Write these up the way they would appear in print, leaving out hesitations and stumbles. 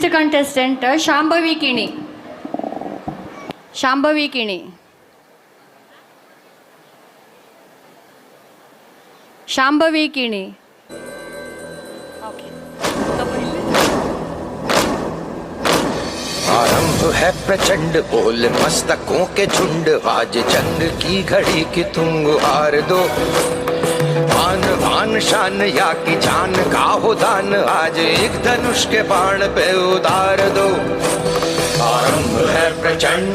Next contestant Shambhavi Kini. Shambhavi Kini. Shambhavi Kini. आरंभ है प्रचंड बोल मस्तकों के झुंड आज जंग की घड़ी की तुम गुहार दो आन बान शान या की जान का हो दान आज एक धनुष के बाण पे उतार दो आरंभ है प्रचंड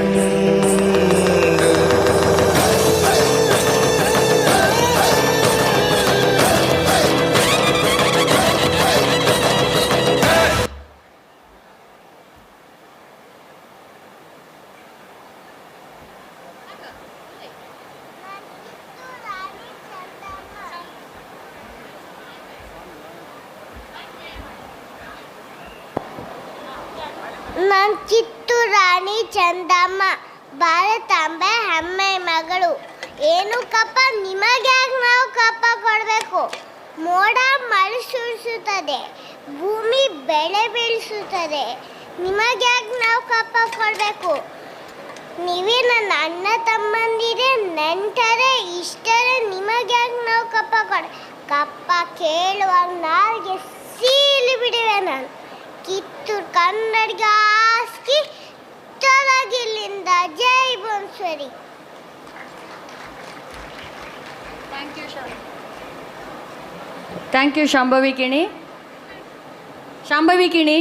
ನನ್ನ ಕಿತ್ತು ರಾಣಿ ಚಂದಮ್ಮ ಭಾರತಾಂಬೆ ಹೆಮ್ಮೆ ಮಗಳು ಏನು ಕಪ್ಪ ನಿಮಗ್ಯಾಕೆ ನಾವು ಕಪ್ಪ ಕೊಡಬೇಕು ಮೋಡ ಮಳೆ ಸುರಿಸುತ್ತದೆ ಭೂಮಿ ಬೆಳೆ ಬೆಳೆಸುತ್ತದೆ ನಿಮಗ್ಯಾಕೆ ನಾವು ಕಪ್ಪ ಕೊಡಬೇಕು ನೀವೇ ನನ್ನ ಅಣ್ಣ ತಮ್ಮಂದಿರೇ ನೆಂಟರೇ ಇಷ್ಟರೇ ನಿಮಗ್ಯಾಕೆ ನಾವು ಕಪ್ಪ ಕಪ್ಪ ಕೇಳುವಾಗ ನಾಲ್ಗೆ ಸೀಲಿ ಬಿಡುವೆ ನಾನು ಕಿತ್ತೂರು ಕನ್ನಡಿಗ ಆಸ್ಕಿ ತೊಲಗಿಲ್ಲಿಂದ ಜೈ ಬೊನ್ಸರಿ. Thank you Shambhavi Kini. Shambhavi Kini.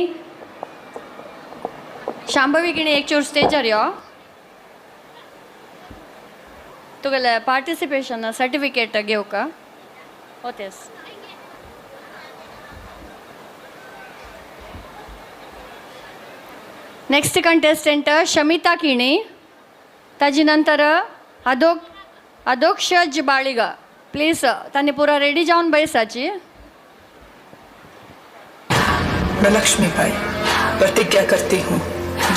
Shambhavi Kini एक चोर स्टेजर यो तुगेले पार्टिसिपेशन सर्टिफिकेट घेऊ का होतेस. नेक्स्ट कंटेस्टंट शमिता किणी ताजी नंतर अधोक्षज बाळिगा प्लीज तांणी पुरा रेडी जावन बैसाची. मैं लक्ष्मीबाई प्रतिज्ञा करती हूँ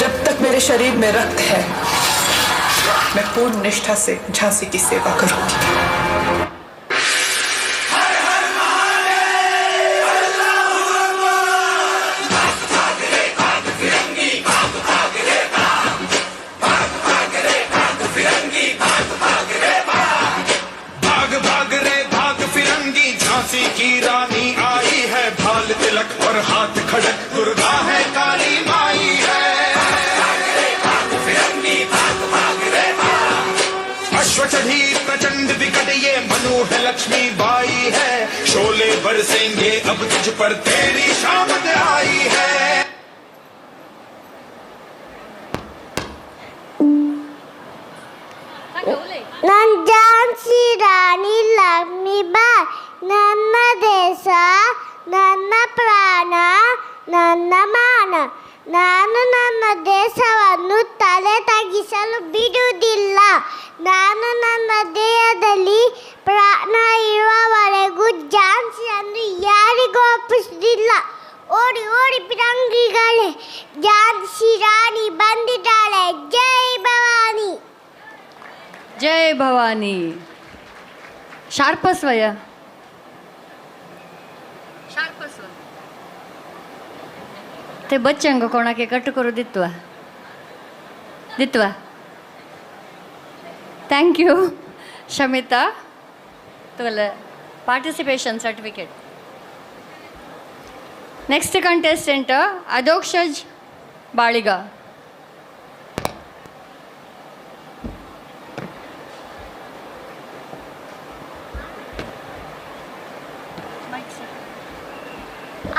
जब तक मेरे शरीर में रक्त है मैं पूर्ण निष्ठा से झांसी की सेवा करूंगी. झांसी की रानी आई है भाल तिलक और हाथ खड़क दुर्गा है काली माई है अश्व चढ़ी प्रचंड विकट ये मनु है लक्ष्मी बाई है शोले बरसेंगे अब तुझ पर तेरी शामत आई है. ನನ್ನ ಝಾನ್ಸಿ ರಾಣಿ ಲಕ್ಷ್ಮೀಬಾಯಿ ನನ್ನ ದೇಶ ನನ್ನ ಪ್ರಾಣ ನನ್ನ ಮಾನ ನಾನು ನನ್ನ ದೇಶವನ್ನು ತಲೆ ತಗ್ಗಿಸಲು ಬಿಡುವುದಿಲ್ಲ ನಾನು ನನ್ನ ದೇಹದಲ್ಲಿ ಪ್ರಾಣ ಇರುವವರೆಗೂ ಝಾನ್ಸಿಯನ್ನು ಯಾರಿಗೂ ಒಪ್ಪಿಸುವುದಿಲ್ಲ. ಓಡಿ ಓಡಿ ಪಿರಂಗಿಗಳೇ ಝಾನ್ಸಿ ರಾಣಿ ಬಂದಿದ್ದಾಳೆ ಜೈ ಭವಾನಿ. जय भवानी. शार्पस्वय शार्पस्व ते बच्चंग कोणाके कट करू दित्वा. थँक यू शमिता तुला participation certificate. Next contestant Adhokshaja Baliga.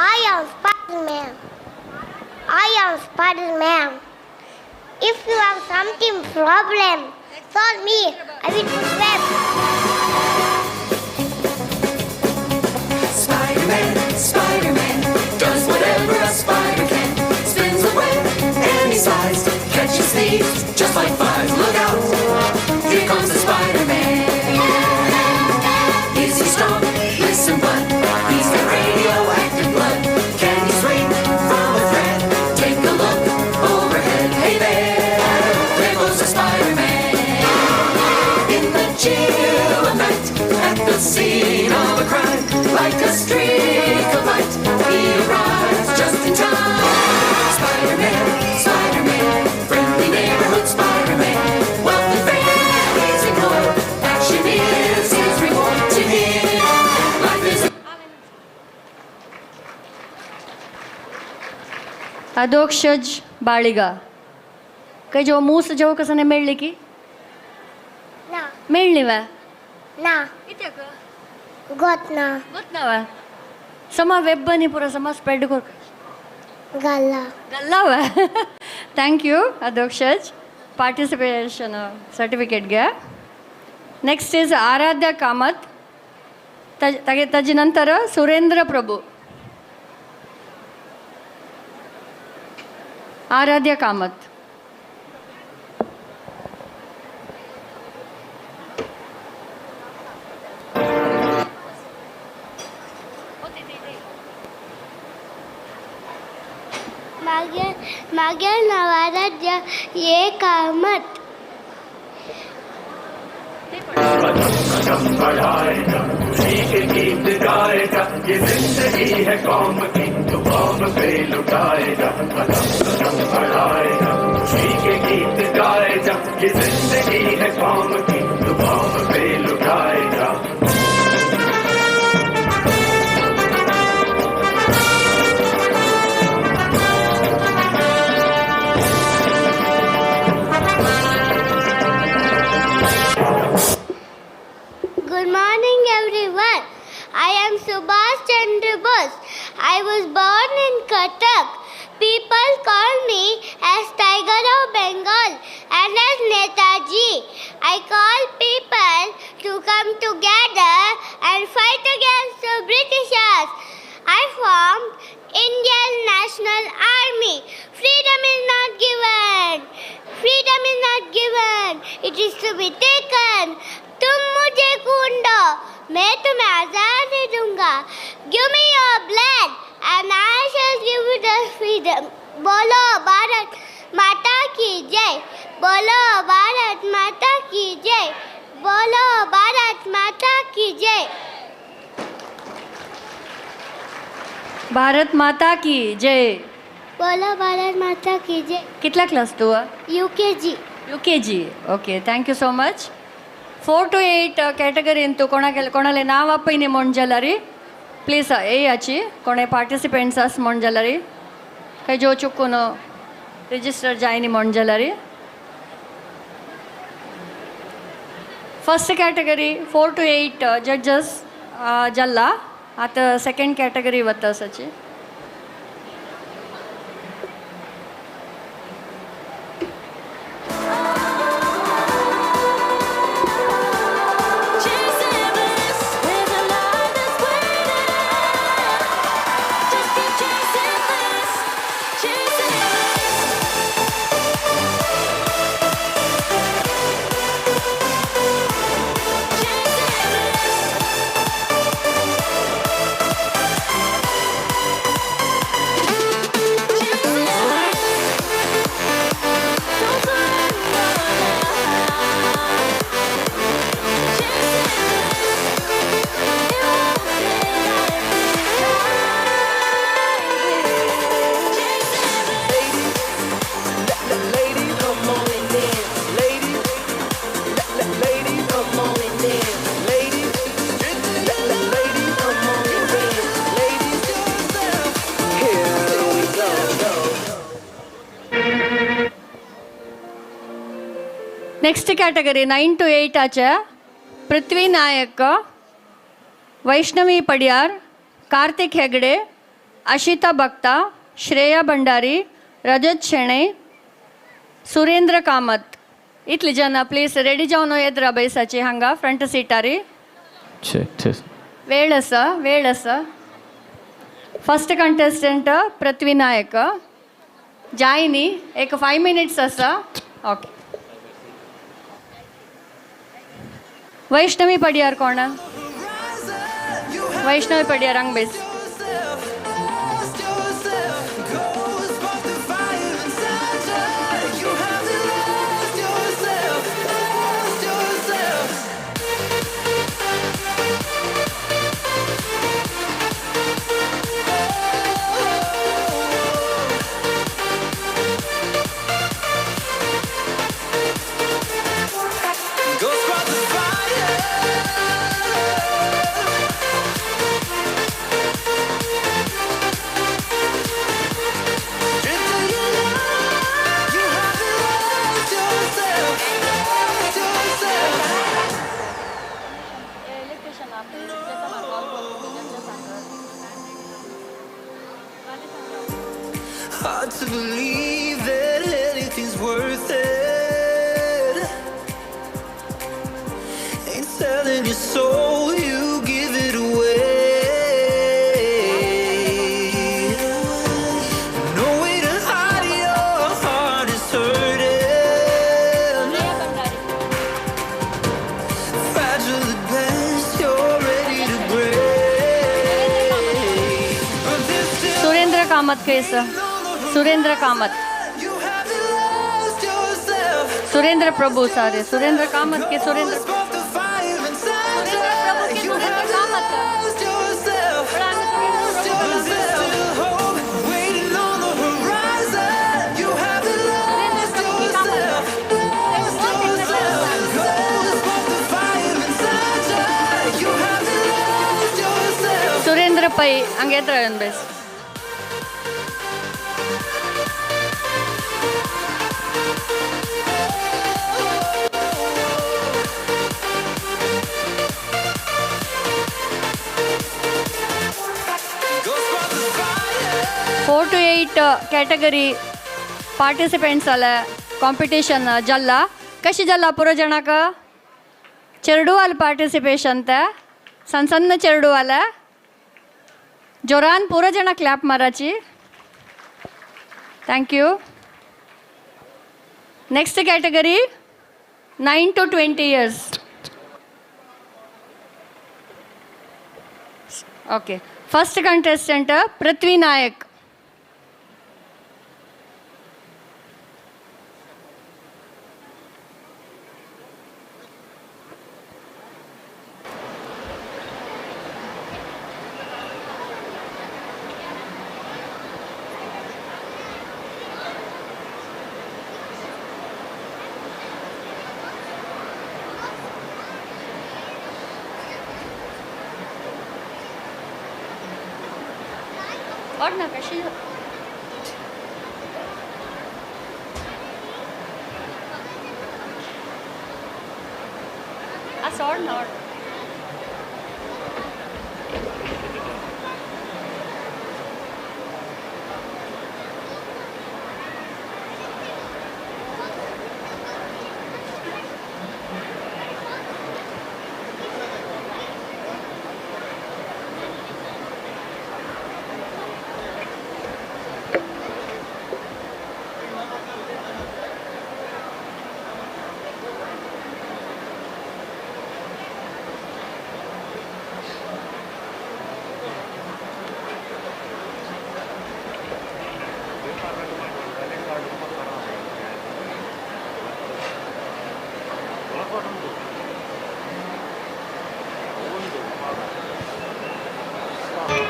I am Spider-Man. I am Spider-Man. If you have something problem, solve me. I will put web. Spider-Man, Spider-Man, does whatever a spider can. Spins a web any size, catches thieves just like flies. Look out, here comes the Spider-Man. Is he strong? Listen, bud, he's got radioactive blood. Can he swing from a thread? Take a look overhead. Hey there goes the Spider-Man. In the chill of night, at the scene of a crime, like a streak of light. अधोक्षज बाळिगा काही जो मूस जेव कसं नाही मेळली की ना मेळली वा ना कित्याक गोत ना ಗೊತ್ತಾ ಸಮ ವೆಬ್ ನಿ ಪೂರ ಸಮ ಸ್ಪ್ರೆಡ್ ಕೊರ್ गल्ला ಗಲ್ಲವ ಥ್ಯಾಂಕ್ ಯು ಅಧೋಕ್ಷಜ್ ಪಾರ್ಟಿಸಿಪೇಷನ್ ಸರ್ಟಿಫಿಕೇಟ್ಗೆ ನೆಕ್ಸ್ಟ್ ಈಸ್ ಆರಾಧ್ಯ ಕಾಮತ್ ತಜಿ ನಂತರ ಸುರೇಂದ್ರ ಪ್ರಭು ಆರಾಧ್ಯ ಕಾಮತ್ मागे नवाराध्य ये Kamat Good morning, everyone. I am Subhash Chandra Bose. I was born in Cuttack. People call me as Tiger of Bengal and as Netaji. I call people to come together and fight against the Britishers. I formed Indian National Army. Freedom is not given. Freedom is not given. It is to be taken. तुम मुझे खून दो मैं तुम्हें आजादी दूंगा give me your blood and I shell give you the freedom बोलो भारत माता की जय बोलो भारत माता की जय बोलो भारत माता की जय भारत माता की जय बोलो भारत माता की जय कितला क्लास तू UKG UKG okay thank you so much 4 to 8 category तू कोणाले नाव पयनी म्हण जाला रे प्लीज ए याची कोणे पार्टिसिपेंट्स आस म्हण जाला रे काही जो चुकून रिजिस्टर जायनी म्हण जाला रे फर्स्ट कॅटेगरी 4 to 8 जड्जस जाल्ला आता सेकंड कॅटेगरी वता आसाची नेक्स्ट कॅटेगरी 9 to 8 आच्या पृथ्वी नायक वैष्णवी पडियार कार्तिक हेगडे आशिता भक्ता श्रेया भंडारी रजत शेणे सुरेंद्र कामत इतली जन प्लीज रेडी जावन येत बैसाची हांगा फ्रंट सिटारी वेळ आसा फर्स्ट कंटेस्टंट पृथ्वी नायक जायनी एक 5 minutes आसा ओके वैष्णवी पडियार कोण वैष्णवी पडियार हांग base to believe that anything's worth it. Ain't selling your soul, you give it away. No way to hide your heart is hurting. Fragile at best, you're ready to break. But there's still Surendra Kamat case Surendra Kamat you haven't lost yourself. Surendra Prabhu सारे सुरेंद्र कामत के Surendra Both the fire inside Surendra Prabhu K you Surendra haven't Kamat lost yourself. There's still hope waiting on the horizon. You haven't lost yourself. Lost yourself. There's both the fire inside you haven't lost yourself. Surendra Pai अंगेत्र बेस four to 8 category participants जाले competition जाल्ला कशी जाल्ला पुरो जाणाक चेडू वाल participation ते सन्न चेडू वाले जोरान पुरो जाणां क्लॅप माराची thank you next category 9 to 20 years okay first contestant Prithvi Nayak और ना कशी सोड ना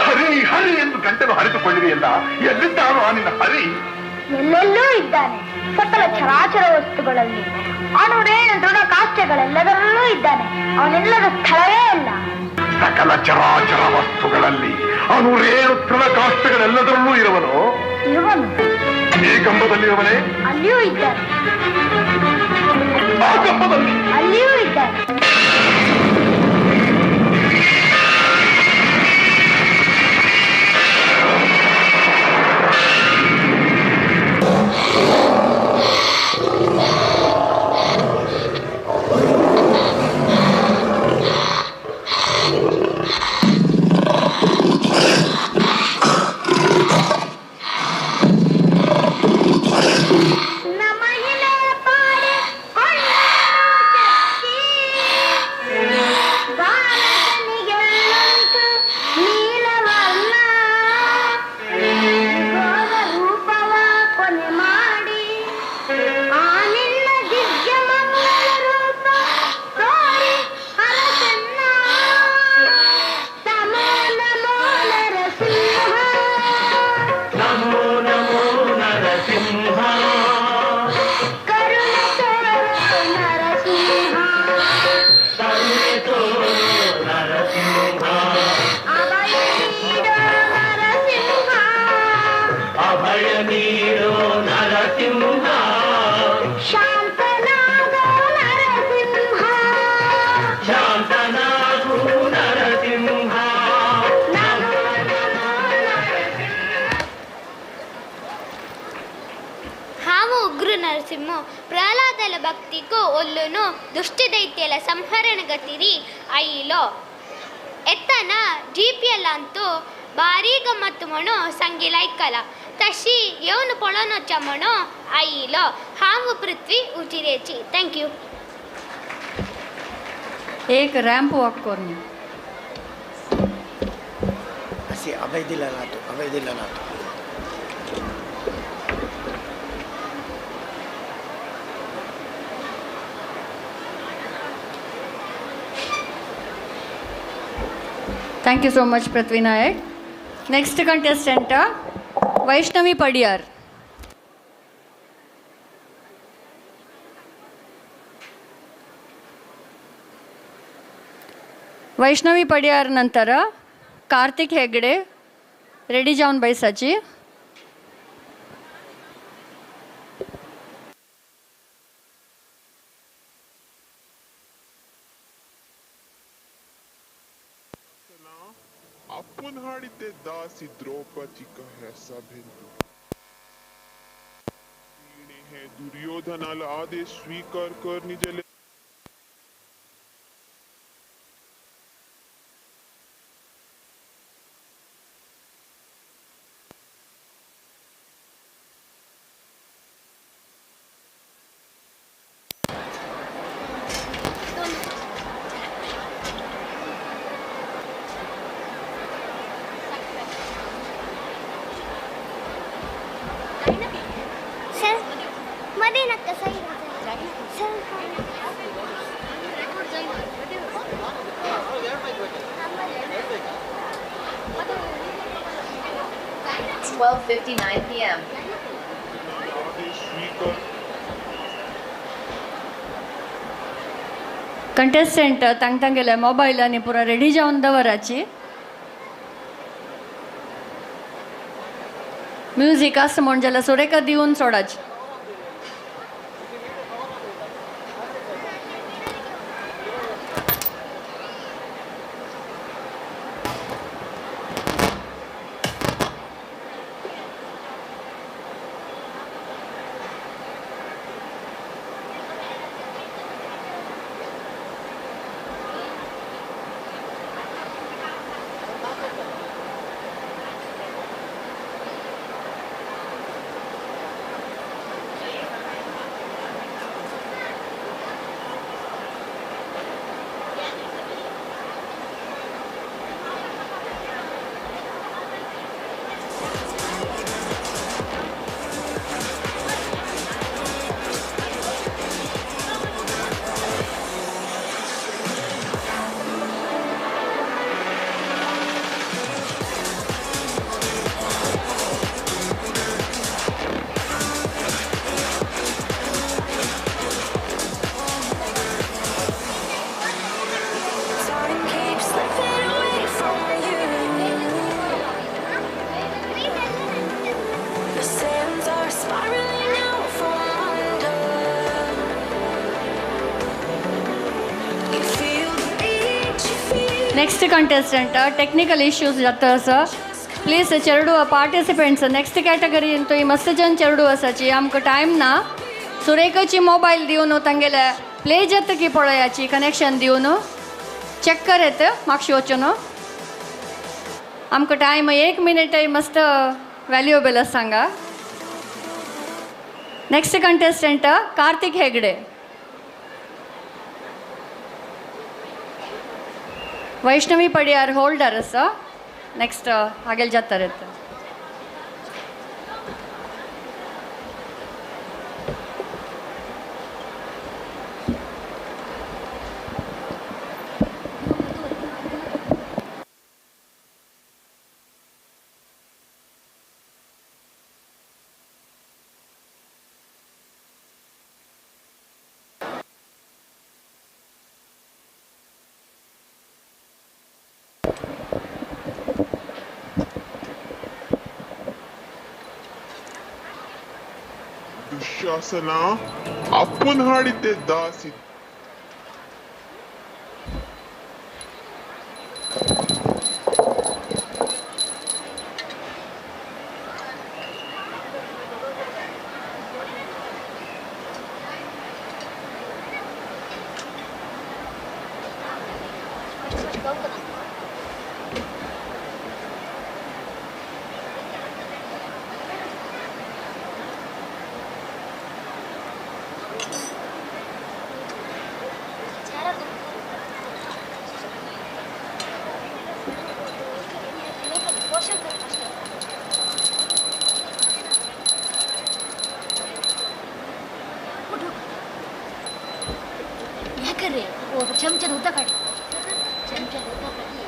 ಹರಿ ಹರಿ ಎಂದು ಗಂಟಲು ಹರಿದುಕೊಳ್ಳಿದೆಯಲ್ಲ ಎಲ್ಲಿದ್ದಾನೋ ಆ ನಿನ್ನ ಹರಿ ಎಲ್ಲೆಲ್ಲೂ ಇದ್ದಾನೆ ಸಕಲ ಚರಾಚರ ವಸ್ತುಗಳಲ್ಲಿ ಅಣುರೇಣ ದೃಢ ಕಾಷ್ಠಗಳೆಲ್ಲದರಲ್ಲೂ ಇದ್ದಾನೆ ಅವನೆಲ್ಲದ ಸ್ಥಳವೇ ಇಲ್ಲ ಸಕಲ ಚರಾಚರ ವಸ್ತುಗಳಲ್ಲಿ ಅನುರೇಣು ತೃಣಕಾಷ್ಟಗಳೆಲ್ಲದರಲ್ಲೂ ಇರುವನು ಇವನು ಈ ಕಂಬದಲ್ಲಿರುವನೇ ಅಲ್ಲಿಯೂ ಇದ್ದಾನೆ ಆ ಕಂಬದಲ್ಲಿ ಅಲ್ಲಿಯೂ ಇದ್ದಾನೆ ನಮಗಿಲೆ ಪಾಡೆ ಕೊಳ್ಳಲು ಚಕ್ಕಿ ಹಾವು ಉಗ್ರ ನರಸಿಂಹ ಪ್ರಹ್ಲಾದಲ ಭಕ್ತಿಗೂ ಒಲ್ಲುನು ದುಷ್ಟ ದೈತ್ಯಲ ಸಂಹರಣ ಗತಿರಿ ಅಯ್ಯಿಲೋ ಎತ್ತನ ಜಿಪಿಎಲ್ ಅಂತೂ ಭಾರಿ ಗಮ್ಮತ್ತು ಮಣು ಸಂಗಿ ಲೈಕಲ ತಶಿ ಯೋನು ಪೊಳನೊ ಚಮಣೋ ಅಯ್ಯಿಲೋ ಹಾವು ಪೃಥ್ವಿ ಉಚಿರೇಚಿ. Thank you. एक रॅम्प वॉक करून असे अभय दिला नातो. Thank you so much Prithvi Nayak. Next contestant Vaishnavi Padiyar. Vaishnavi Padiyar नंतर कार्तिक हेगडे रेडी जाऊन बैसाची. आपण हाडिते दासी द्रौपदी कहे सभेंतु तिने हे दुर्योधनाला आदेश स्वीकार करणी जले सर मध्ये नक्का सही सर 12:59 p.m. आदेश स्वीकार कंटेस्टंट तांगेल्या मोबायलांनी पुरा रेडी जावन दवराची. म्युझिक आसा म्हण जाल्यार सुरेखा दिवन सोडाची. नेक्स्ट कंटेस्टंट टेक्निकल इश्यूज जाता आसा. प्लीज चेडू पार्टिसिपेंट्स नेक्स्ट कॅटेगरी तो ही मस्त जन चेडू आसाची आमकां टायम ना. सुरेखाची मोबायल दिवन तांगेले प्ले जाता की पळयाची कनेक्शन दिवन चेक करेत म्हाका वचून आमकां टायम 1 मिनिट मस्त व्हॅल्युएबल आसा सांगा. Next contestant Kartik Hegde. Vaishnavi Padiyar holder आसा. नेक्स्ट हागेल जाता येता. दुःशासना आपण हाडिते दासी क्या कर रहे वो चमचा धोता काढ चमचा धोता काढ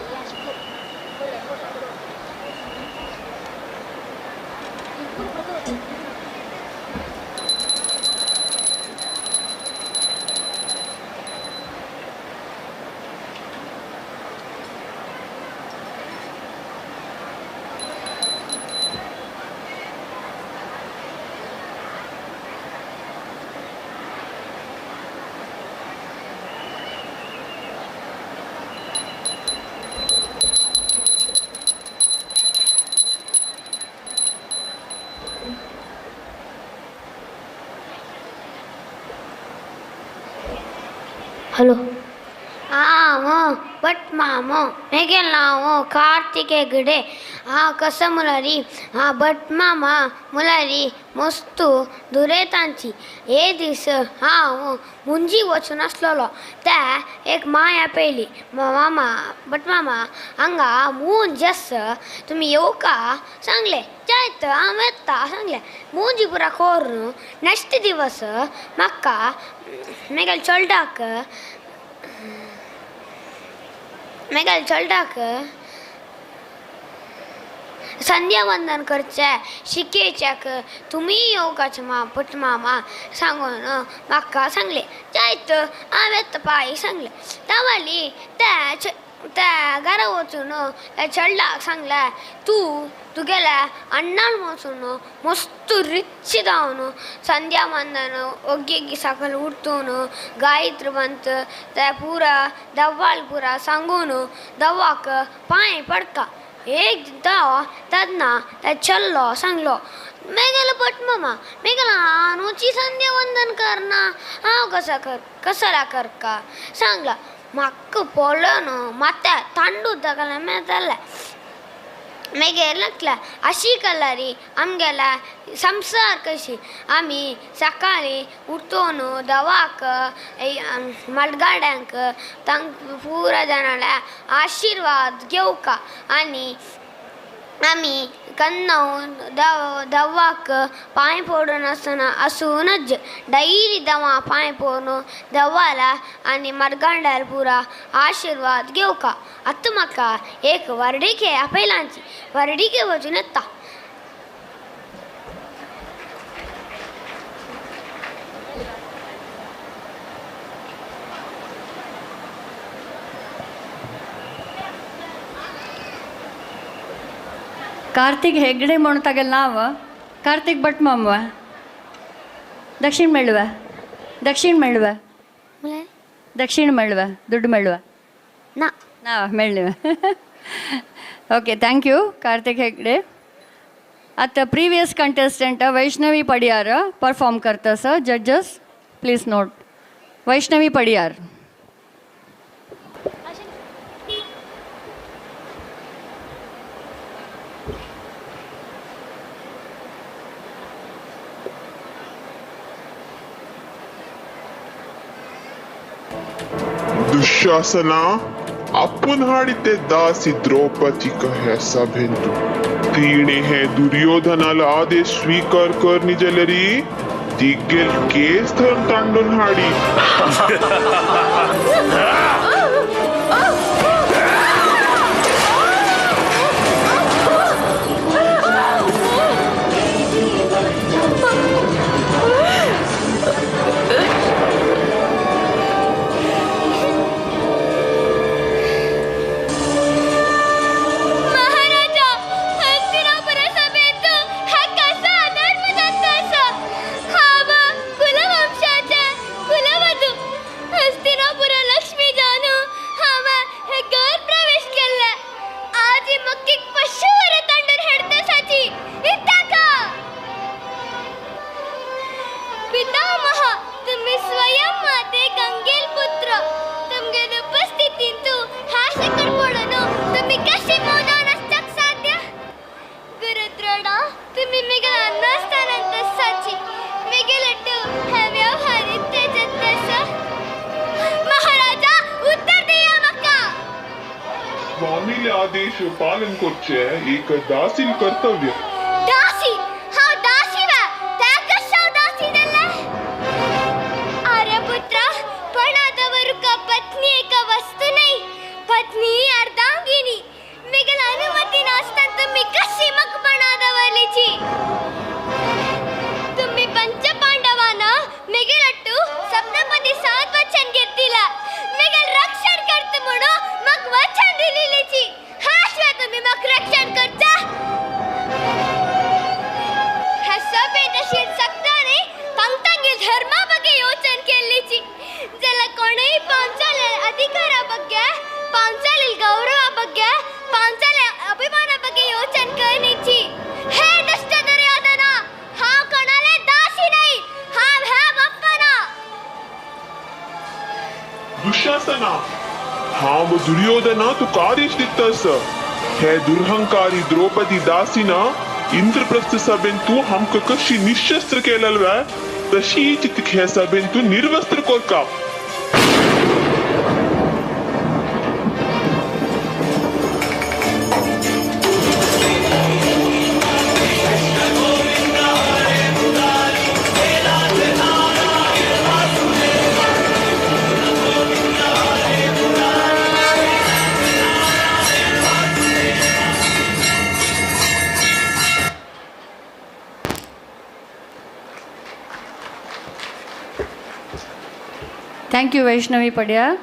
ಹಲೋ ಬಟ್ ಮಾಮ ಹೇಗೆಲ್ಲ ಕಾರ್ತಿಕ್ ಹೆಗಡೆ कस मुलारी बट मामा मुलारी मस्तू दुरे तांची हे दीस हांव मुंजी वचून आसलोलो त्या एक माया पयली मामा बट मामा हांगा मुंज आसा तुमी येवका सांगले जायत हांव येता सांगले मुंजी पुरा कोरून नेक्स्ट दिवस म्हाका मेगेल चलडाक संध्या वंदन करचे शिकेच्याक तुमी येवकाचे पट मामा सांगून म्हाका सांगले जायत हांव येता पाय सांगले तावली त्या घरा वचून त्या चेडलाक सांगले तुगेल्या अण्णान वचून मस्त रिच जावन संध्या वंदन ओग्गी सकल उठून गायत्री मंत त्या पुरा दव्वाल पुरा सांगून दव्वाक पांय पडका एक दाव तदना त्या चल्लो सांगलो मेगेला पट मामा मेगेला नुची संध्या वंदन करना हांव कसला करका सांगला म्हाका पडलो न्हू मात्या तांडू तकले मेळटले मेगेर अशी कल्लारी आमगेला संसार कशी आमी सकाळी उठून दवाक मडगाड्यांक तांक पुरा जाणाल्या आशिर्वाद घेवका आनी आमी कन्नावून दवाक पांय पडून आसतना आसूनच डैली दवा पांय पडून दवाला आनी मडगांडार पुरा आशिर्वाद घेवका आतां म्हाका एक वर्डिके आपयलांची वर्डिके वचून येता ಕಾರ್ತಿಕ್ ಹೆಗ್ಡೆ म्हणून तागे नांव कार्तिक भट मामा दक्षिण मेळवा ದುಡ್ಡು मेळवा ना मेळ्ळेवा ओके थँक्यू कार्तिक हेगडे आता previous contestant Vaishnavi Padiyar perform करता सर जजेस प्लीज नोट वैष्णवी पडियार दुःशासना आपण हाडिते दासी द्रौपदी कहे सभेंतू तिणे हे दुर्योधनाला आदेश स्वीकार करनी जाल्यारी ती गेल केस धरून तांडून हाडी स्वयं माते गंगेल पुत्र तुमगे उपस्थितींतू हा शकट तुम्ही मिगेल नसताना सची मिगेलट्टू है व्यवहारित तेजस महाराजा उत्तर दिया मक्का स्वामीले आदेश पालन करचे एक दासील कर्तव्य दासी हाँ दासी वा त्या कशा दासी दिले आर्यपुत्र पणादवर का पत्नी एक वस्तू नाही पत्नी अर्धांगिनी मिगेल अनुमती नसताना तुम्ही कशी मग पणादवलीची तुम्ही पंच पांडवांना मिगेलट्टू सप्तपदी 7 वचन घेतला मिगेल रक्षण करत म्हणून मग वचन दिलेलीची हा शिवाय तुम्ही मग रक्षण करता ह्या सभेतशीर सक्ताने पंक्तांगी धर्मा ಬಗ್ಗೆ ಯೋಚನೆ केलीची ज्याला कोणीही पांचाले अधिकारा ಬಗ್ಗೆ पांचाले गौरव ಬಗ್ಗೆ पांचाले अभिमान ಬಗ್ಗೆ ಯೋಚನೆ करण्याची हे दुष्ट दुर्योधन हा कोणाला दासी नाही हा ह्या बाप्पाना दुःशासना हा व दुर्योधना तू आदेश दितास हे दुर्हंकारी द्रौपदी दासीना इंद्रप्रस्थ सभेन तू हमक कशी निशस्त्र केललवा तशीच ह्या सभेन तू निर्वस्त्र कोरका thank you Vaishnavi Padiyar.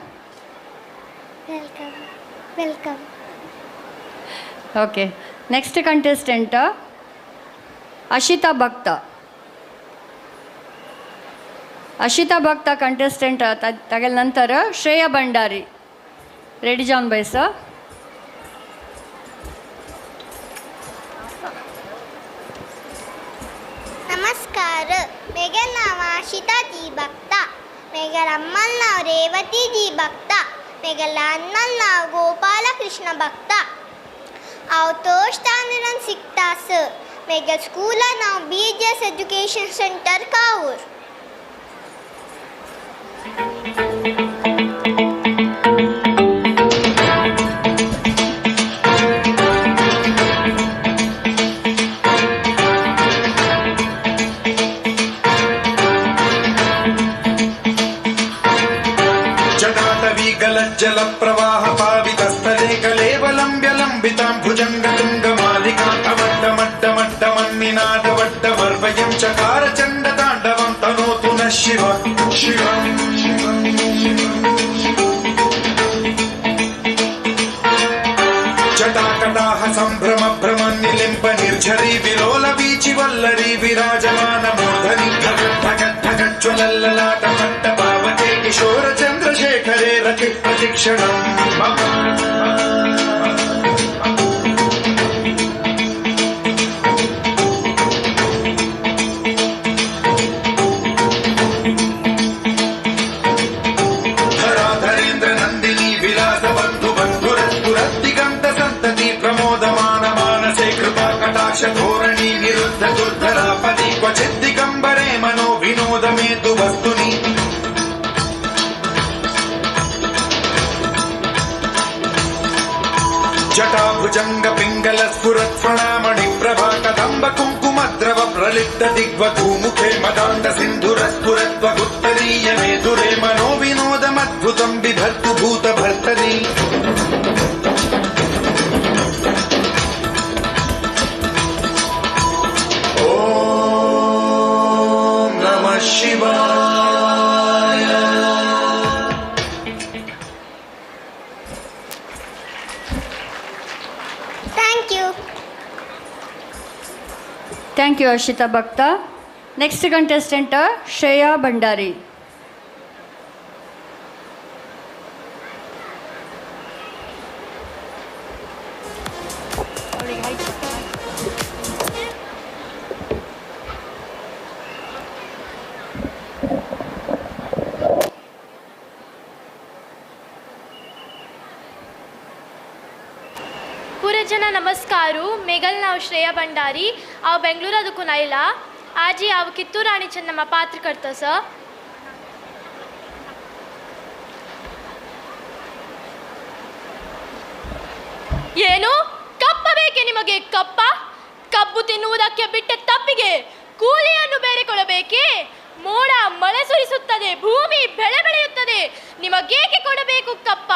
Welcome okay next contestant Ashita Bhakta. Ashita Bhakta contestant ತಗಲ್ ನಂತರ ಶ್ರೇಯಾ ಭಂಡಾರಿ. ರೆಡಿ ಜಾನ್ ಬೈ ಸರ್. नमस्कार मेरे नाम आशिता जी बक्ता मेरे अम्मल नाव रेवती जी बक्ता मेरे अन्नल नाव गोपाल कृष्ण बक्ता हांव थर्ड स्टँडर्डान शिकता सर मेरे स्कूला नाव BGS एजुकेशन सेंटर कावूर. जल प्रवाह पावितस्थले कलेवलंब्य लंबितां भुजंगतुंगमालिकां अवड्डमड्डमड्डमन्निनादवड्डमर्वयं चकार चण्डताण्डवं तनोतु नः शिवं शिवं जटाकटाह सम्भ्रम भ्रमन्निलिम्ब निर्झरी विलोल वीचि वल्लरी विराजमान मूर्धनि ढगज्ज्वलल्ललाट पट्टपावके किशोर चन्द्रशेखरे रति प्रतिक्षणं मम. धराधरेन्द्र नन्दिनी विलास बन्धु बन्धुरद्दिगन्त सन्तति प्रमोदमान मानसे कृपा कटाक्ष धोरणी निरुद्ध दुर्धरापति क्वचित् दिगम्बरे मनो विनोद मेतु वस्तुनि जटाभुजंग पिंगल स्फुरत्फणामणि प्रभा कदम्ब कुङ्कुमद्रव प्रलिप्त दिग्वधू मुखे मदान्त सिन्धुर स्फुरत्वगुत्तरीय मेधुरे मनो विनोदमद्भुतं बिभर्तु भूत भर्तरि. ॐ नमः शिवाय. ಥ್ಯಾಂಕ್ ಯು ಅಶಿತಾ ಭಕ್ತ. Next contestant Shreya Bhandari. पुरे जन सगळ्यांना नमस्कारू. मेगल नाव श्रेया भंडारी. हांव बेंगलुरादून आयला. आज हांव कित्तूर राणीचें ನಮ್ಮ पात्र करता सर. ಏನು ಕಪ್ಪ ಬೇಕೆ ನಿಮಗೆ? ಕಪ್ಪ ಕಬ್ಬು ತಿನ್ನುವುದಕ್ಕೆ ಬಿಟ್ಟ ತಪ್ಪಿಗೆ ಕೂಲಿಯನ್ನು ಬೇರೆ ಕೊಡಬೇಕೆ? ಮೋಡ ಮಳೆ ಸುರಿಸುತ್ತದೆ, ಭೂಮಿ ಬೆಳೆ ಬೆಳೆಯುತ್ತದೆ, ನಿಮಗೇಕೆ ಕೊಡಬೇಕು ಕಪ್ಪ?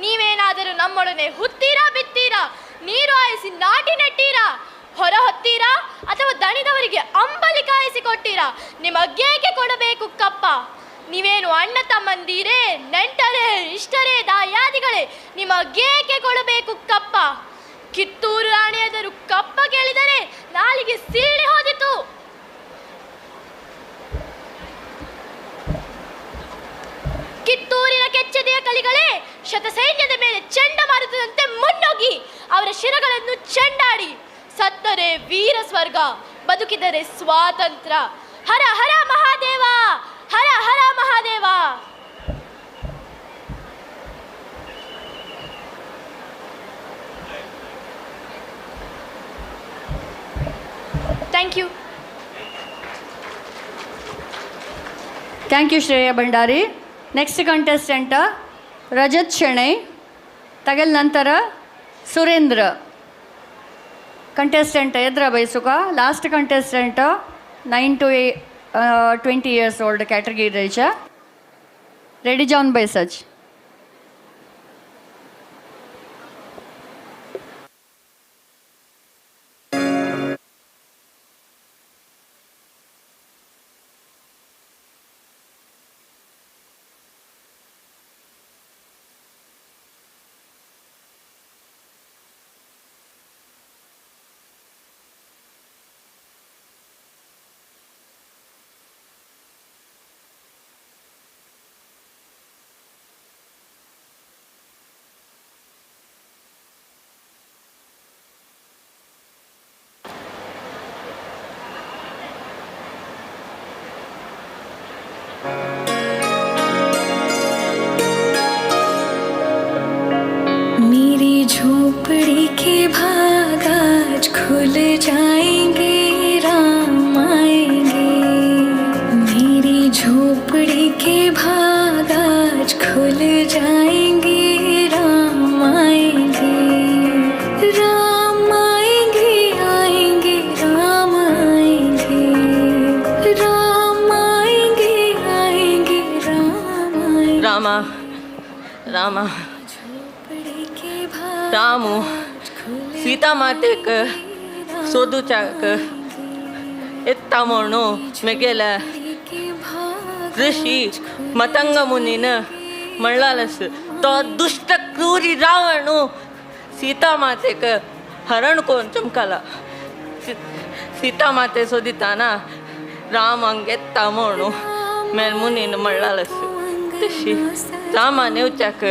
ನೀವೇನಾದರೂ ನಮ್ಮೊಡನೆ ಹುತ್ತೀರಾ, ಬಿತ್ತೀರಾ, ನೀರು ಹಾಯಿಸಿ ನಾಟಿ ನೆಟ್ಟೀರಾ, ಹೊರ ಹೊತ್ತೀರಾ ಅಥವಾ ದಣಿದವರಿಗೆ ಅಂಬಲಿ ಕಾಯಿಸಿ ಕೊಟ್ಟೀರಾ? ನಿಮಗೇಕೆ ಕೊಡಬೇಕು ಕಪ್ಪ? ನೀವೇನು ಅಣ್ಣ ತಮ್ಮಂದಿರೇ, ನೆಂಟರೇ, ಇಷ್ಟರೇ, ದಾಯಾದಿಗಳೇ, ನಿಮಗೇಕೆ ಕೊಡಬೇಕು ಕಪ್ಪ? ಕಿತ್ತೂರು ರಾಣಿಯಾದರೂ ಕಪ್ಪ ಕೇಳಿದರೆ ನಾಲಿಗೆ ಸೀಳಿ ಹೋದಿತು. ಕಿತ್ತೂರಿನ ಕೆಚ್ಚದೆಯ ಕಲಿಗಳೇ, ಶತಸೈನ್ಯದ ಮೇಲೆ ಚಂಡಮಾರುತದಂತೆ ಮುನ್ನೋಗಿ ಅವರ ಶಿರಗಳನ್ನು ಚೆಂಡಾಡಿ, ಸತ್ತರೆ ವೀರ ಸ್ವರ್ಗ, ಬದುಕಿದರೆ ಸ್ವಾತಂತ್ರ್ಯ. Har Har Mahadev, Har Har Mahadev. Thank you. Thank you Shreya Bhandari. Next contestant Rajat Shenoy. ತಗಲ್ ನಂತರ ಸುರೇಂದ್ರ. ಕಂಟೆಸ್ಟೆಂಟ್ ಎದ್ರ ಬಯಸುಕ. Last contestant 9 to 20 years old category रहिछ. रेडी जाऊन बैसच. मेरी झोपड़ी के भाग आज खुल जाएंगे, राम आएंगे. मेरी झोपड़ी के भाग आज खुल जाएंगे, राम आएंगे. राम आएंगे, आएंगे, राम आएंगे. राम आएंगे, आएंगे, राम आएंगे. रामा रामा रामू सीता मातेक सोदूच्याक येता म्हणू मेगेला ऋषी मतंग मुनीन म्हणलालस तो दुष्ट क्रूरी रावणू सीता मातेक हरण कोण चमकाला. सीता माते सोदिताना राम येता म्हणू मेल मुनीन म्हणलालस तशी रामान येवच्याक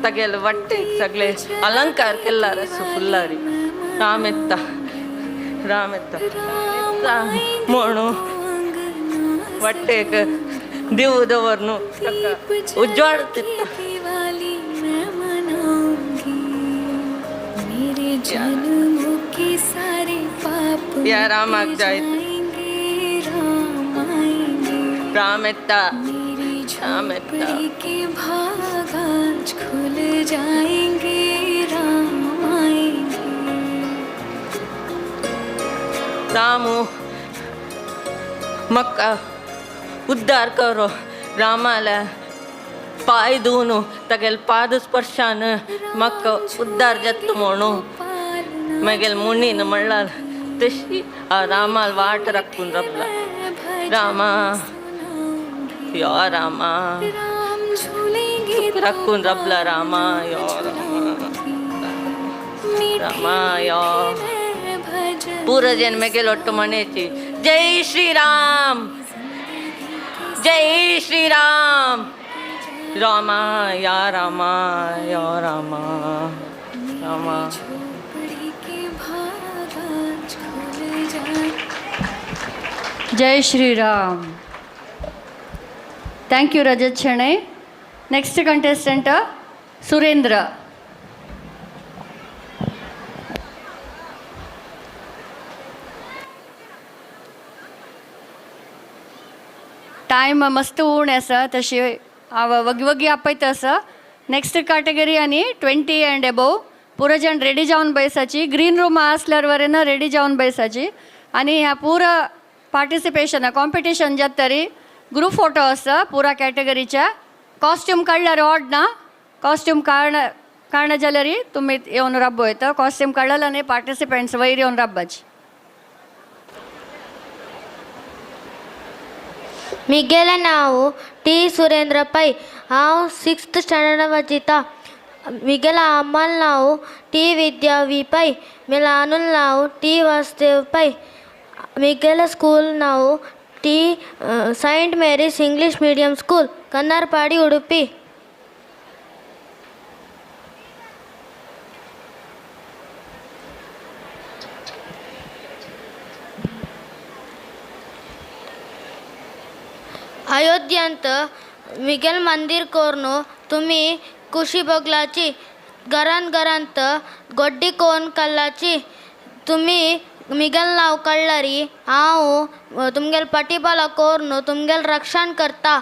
तगेल वट्टेक सगळे अलंकार केल्लार फुल्लारी. राम येता म्हणू वट्टेक दिव दवरनू उज्वाड या रामाक जाय. राम येता के भाग आज खुल जाएंगे, राम आएंगे. रामू मक्का उद्धार करो. रामाला पाय धुवून तगेल पाद स्पर्शान मक्का उद्धार जात म्हणू मगेल मुनीन म्हणलार तशी आ रामाल वाट राखून रबला. रामा या रामा राखून रबला. रामा या रामा या पूरा जन्म गेलो म्हणेची जय श्रीराम, जय श्रीराम. रामा या रामा या रामा रामा. जय Shriram. Thank you Rajat Shenoy. Next contestant Surendra. Time मस्त उण आसा तशी वगी वगी आपयत आसा. नेक्स्ट कॅटेगरी आनी 20 एंड एबोव पुरो जाण रेडी जावन बैसाची. ग्रीन रूम आसल्यार वरेन रेडी जावन बैसाची. आनी ह्या पुरो पार्टिसिपेशन कॉम्पिटिशन जाता तरी ग्रुप फोटो आसा पुरा कॅटेगरीच्या. कॉस्ट्यूम काडल्यार ऑड ना. कॉस्ट्यूम काडना जाल्यार तुमी येवन रब्बो येता. कॉस्ट्यूम काडलें आनी पार्टिसिपेंट्स वयर येवन रब्बाची. मिगेले नाव टी सुरेंद्र पै. हांव 6th स्टँडर्डांत वाचिता. मिगेला Ammal now T Vidya we पै. मिलानुल नाव टी वासुदेव पै. मिगेला स्कूल नाव टी saint Mary's English medium school Kannarpadi Udupi. अयोध्यांत मिगेल मंदिर कोरनु तुम्ही खुशी बगलाची. घरान घरांत गोड्डी कोन कल्लाची. तुम्ही मिगेल नाव काडल्यारी हांव तुमगेल पाठीबाला कोरनु तुमगेल रक्षण करता.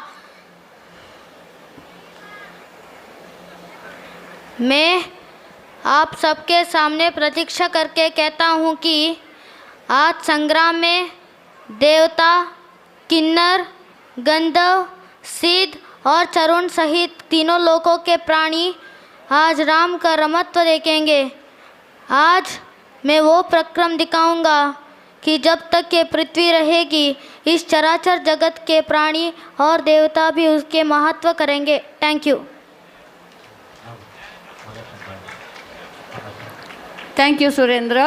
मैं आप सबके सामने प्रतीक्षा करके कहता हूँ कि आज संग्राम में देवता, किन्नर, गंधर्व, सिद्ध और चरुण सहित तीनों लोकों के प्राणी आज राम का रमत्व देखेंगे. आज मैं वो प्रक्रम दिखाऊंगा कि जब तक ये पृथ्वी रहेगी इस चराचर जगत के प्राणी और देवता भी उसके महत्व करेंगे. Thank you. Thank you Surendra.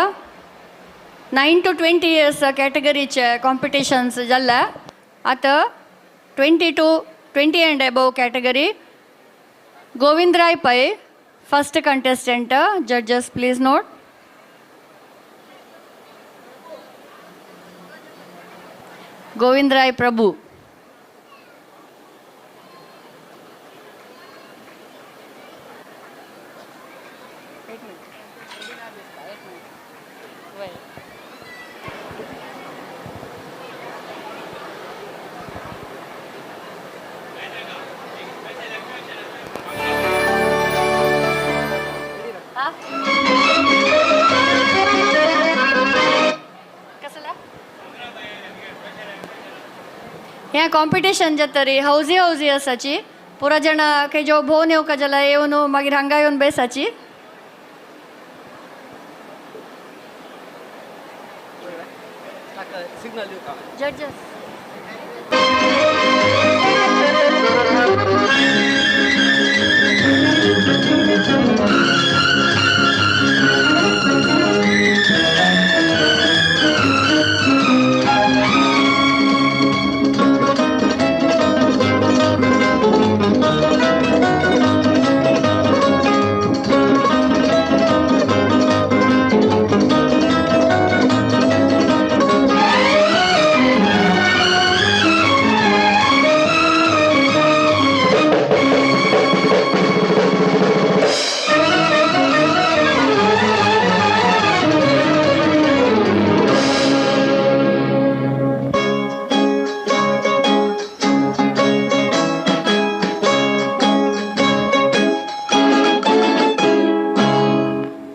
9 to 20 years कॅटेगरीचे कॉम्पिटिशन्स जाल्ल्या. आतां 20 to 20 and above category Govindrai Pai first contestant. जजेस प्लीज नोट. गोविंदराय प्रभु. हें कॉम्पिटिशन जाता तरी हौजी आसाची. पुरो जाण खंयच्यो भोवन येवंक जाल्यार येवन मागीर हांगा येवन बेसाची. जजेस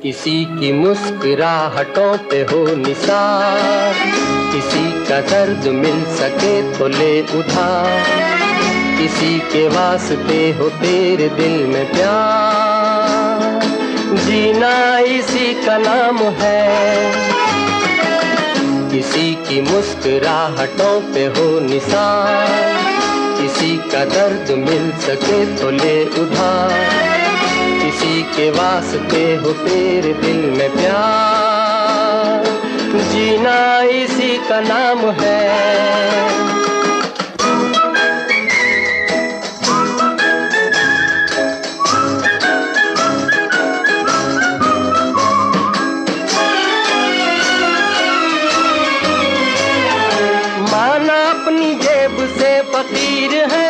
किसी की मुस्कुराहटों पे हो निसार. किसी का दर्द मिल सके तो ले उधार. किसी के वास्ते हो तेरे दिल में प्यार. जीना इसी का नाम है. किसी की मुस्कुराहटों पे हो निसार. किसी का दर्द मिल सके तो ले उधार. किसी के वास्ते हो तेरे दिल में प्यार. जीना इसी का नाम है. माना अपनी जेब से फकीर है,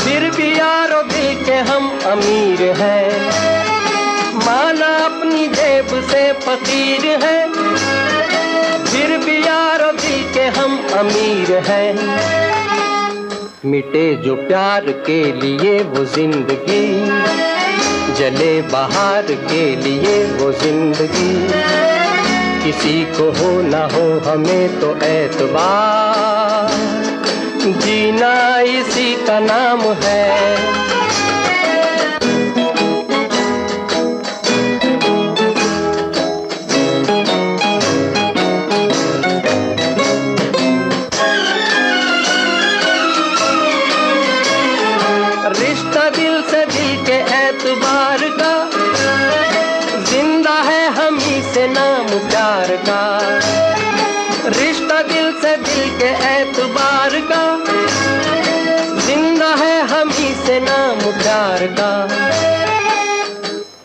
फिर भी यारों दिल के हम अमीर हैं. माना अपनी जेब से फकीर है, फिर भी यारों दिल के हम अमीर हैं. मिटे जो प्यार के लिए वो जिंदगी, जले बहार के लिए वो जिंदगी। किसी को हो ना हो हमें तो एतबार, जीना इसी का नाम है। रिश्ता दिल से दिल के एतबार का, जिंदा है हम ही से नाम प्यार का। रिश्ता दिल से दिल के एतबार का, जिंदा है हम ही से नाम प्यार का।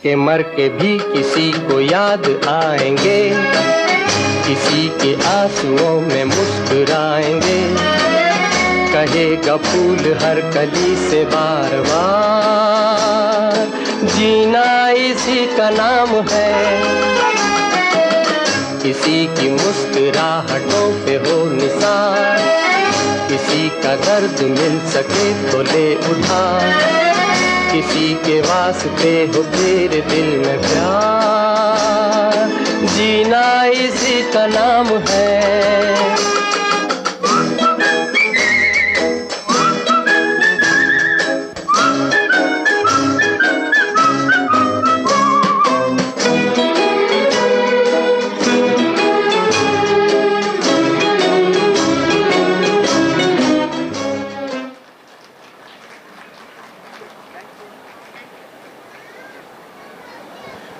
के मर के भी किसी को याद आएंगे, किसी के आंसुओं में मुस्कुराएंगे। कहेगा फूल हर कली से बार बार, जीना इसी का नाम है। किसी की मुस्कुराहटों पे हो निसार, किसी का दर्द मिल सके तो ले उठा। किसी के वास्ते हो तेरे दिल में प्यार, जीना इसी का नाम है।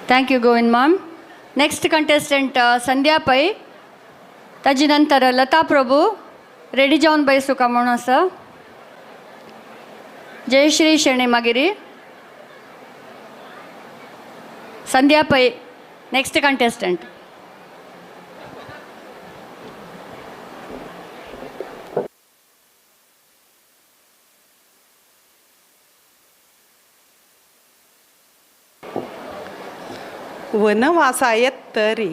Thank you Govind ma'am. Next contestant Sandhya Pai, ताजे नंतर लता प्रभू. रेडी जावन बसू का म्हणून आसा. जयश्री शेणे मागीरी संध्या पै नेक्स्ट कंटेस्टेंट. वनवासा येतरी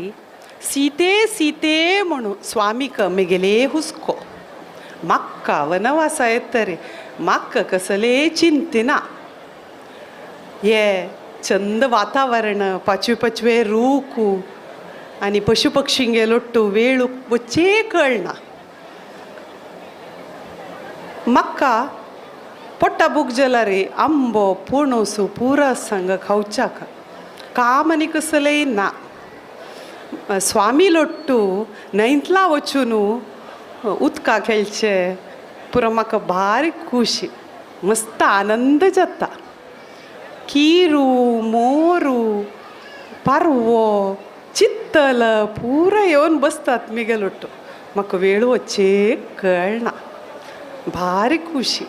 सीते सीते म्हणू स्वामी कमी गेले हुस्को. म्हाका वनवासा येतरी म्हाका कसले चिंतना. हे चंद वातावरण, पाचवे पाचवे रूखू आनी पशु पक्षींगे लोट्टू वेळू वच्चे कळना. म्हाका पोट्टा बूक जलारी आंबो पणसू पुरा संग खावच्याक काम आनी कसलेय ना. स्वामी लोट्टू नैंतला वचून उदका खेळचे पुरो म्हाका भारी खुशी, मस्त आनंद जाता. कीरू मोरू पारवो चित्तल पुरो येवन बसतात मिगे लोट्टू. म्हाका वेळ वच्चे कळना, भारी खुशी.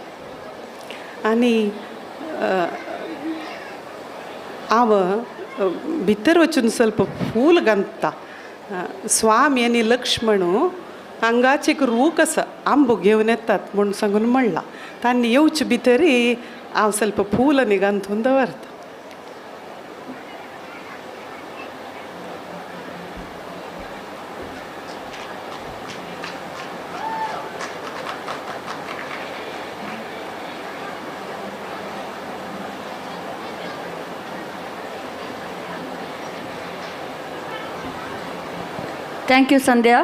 आनी हांव भितर वचून ಸ್ವಲ್ಪ फूल घालता. स्वामी आनी लक्ष्मणू हांगाच एक रूख आसा, आंबो घेवन येतात म्हूण सांगून म्हणला. तांणी येवचे भितरी हांव ಸ್ವಲ್ಪ फूल आनी घालून दवरता. Thank you Sandhya.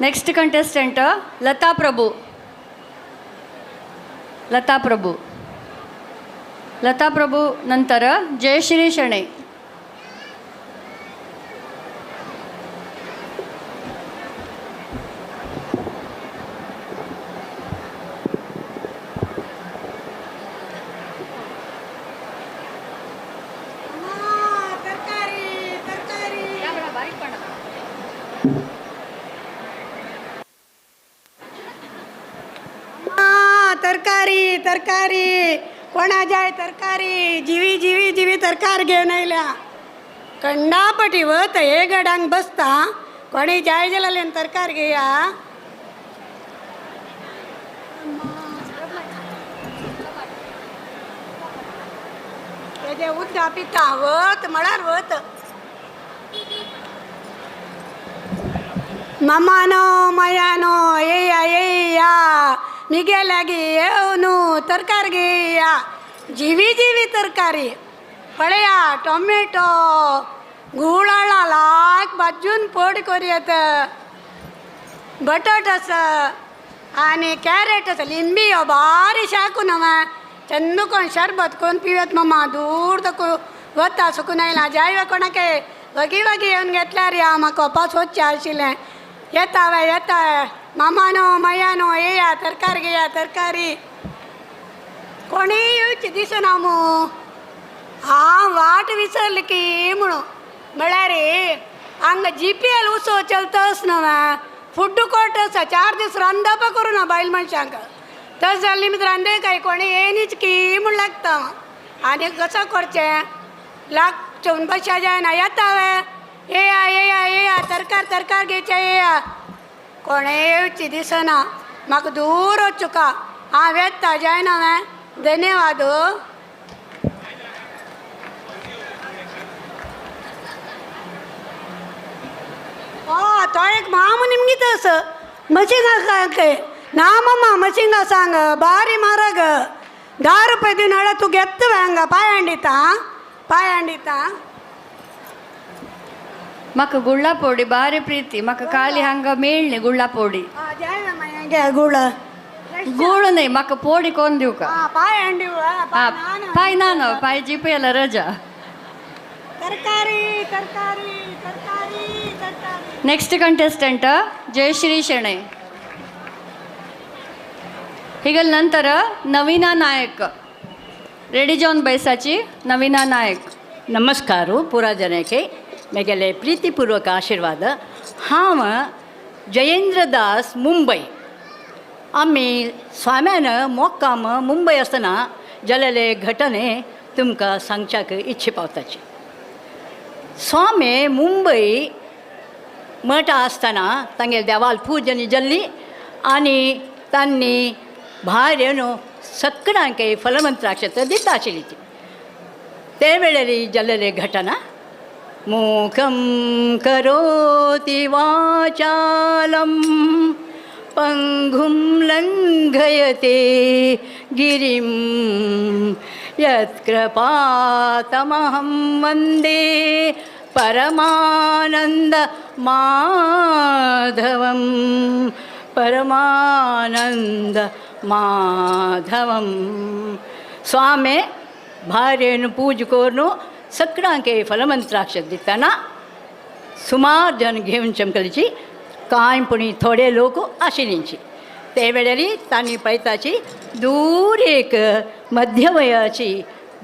Next contestant Lata Prabhu. Lata Prabhu Lata Prabhu ನಂತರ ಜಯಶ್ರೀ ಶೆಣೈ. तरकारी तरकारी कोणा जाय तरकारी जिवी जिवी जिवी तरकार घेवन आयल्या. कंडापटी वत हे गडांक बसता. कोणी जाय जाल्यार तरकार घेया. तेजे उदका पिता वत म्हळ्यार वत. मामानो मयानो येया येया मिगे लागी येवनु तरकारी या जीवी जीवी तरकारी पळया टोमॅटो गुळाळा लाग भाजून पोड करूयात बटाट आसा आणि कॅरेट आसा लिंबी बारी शाकून हांवें चंद कोण शरबत कोण पिवत मम्मा दूर तक वता सुकून आयला जाय कोणाके वगी वगी येवन घेतल्यार या म्हाका वपास वचचें आशिल्लें येता वे येता मामानो मयानो येया तरकारी घेया तरकारी कोणी येवची दिसना मू हांव वाट विसरली की म्हणून म्हळ्यार हांगा GPL उसो चलतस न्हय फूड कोर्ट आसा 4 दीस रांदप करूं ना बायल मनशांक तस जाल्ली मित्र रांदे काय कोणी येयनीच की म्हूण लागता आनी कसो करचें लागचें बशा जायना येता वे येया येया येया तरकार घेवचें येया कोणें येवची दिसना म्हाका दूर वचुका हांव येता जायना वे धन्यवाद तो एक मामू निमगीत मशिंगा काय ना मम्मा मशिंगा सांग बारी म्हारग 10 रुपये दिवन हाडा तूं घेत हांगा पांय हांडीता म्हाका गुळ्ळा पोडी बारी प्रीती म्हाका काली हांगा मेळ्ळी गुळ्ळा पोडी गुळ गुळ न्हय म्हाका पोडी कोण दिवं का पांय हांडी पाय ना पाय GPL रजा तरकारी नेक्स्ट कंटेस्टंट जयश्री शेणे ಹೀಗಲ್ ನಂತರ ನವೀನಾ ನಾಯಕ್ ರೆಡಿ ಜಾನ್ ಬೈಸಾची ನವೀನಾ ನಾಯಕ್ नमस्कारू पुरा जनाके मेगेले प्रीतीपूर्वक आशीर्वाद हांव जयेंद्र दास मुंबय आमी स्वाम्यान मोक्काम मुंबय आसतना जाल्ले घटने तुमकां सांगच्याक इच्छे पावताची स्वामी मुंबय मठ आसतना तांगे देवाल पूजनी जाल्ली आनी तांणी भायर येवन सगळ्यांक फलमंत्राक्षर दिता आशिल्ली ते वेळार जाल्ले घटना मुखं करोति वाचालं पंगुं लंघयते गिरिं यत्कृपातमहं वन्दे परमानंद माधवं परमानंद माधवं स्वामी भार्येन पूज करून सगळ्यांके फलमंत्राक्षर दिताना सुमार जन घेवन चमकलीची कांय पुणी थोडे लोक आशिल्लींची ते वेळार तांणी पळयताची दूर एक मध्यवयाची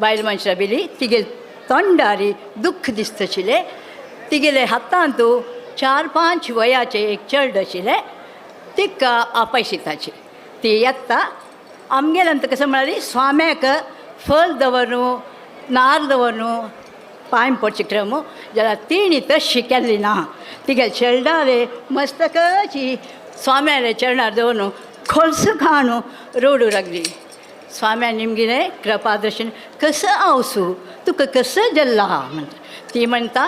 बायल मनशां बिली तिगे तोंडारी दुख्ख दिसताशिल्लें तिगेले हातांत 4-5 वयाचे एक चेड आशिल्लें तिका आपयशिताची ती येता आमगेल्यान कशें म्हळ्यार स्वाम्याक फळ दवरूं नार दवरूं पांय पडचे क्रम जाल्यार तिणी तशी केल्ली ना तिगे चेडणारे मस्तकाची स्वाम्याले चरणार दवरून खोलस खाणू रोडू लागली स्वाम्या निमगिले कृपादर्शन कसं आवसू तुका कसं जल्ला म्हणटा ती म्हणटा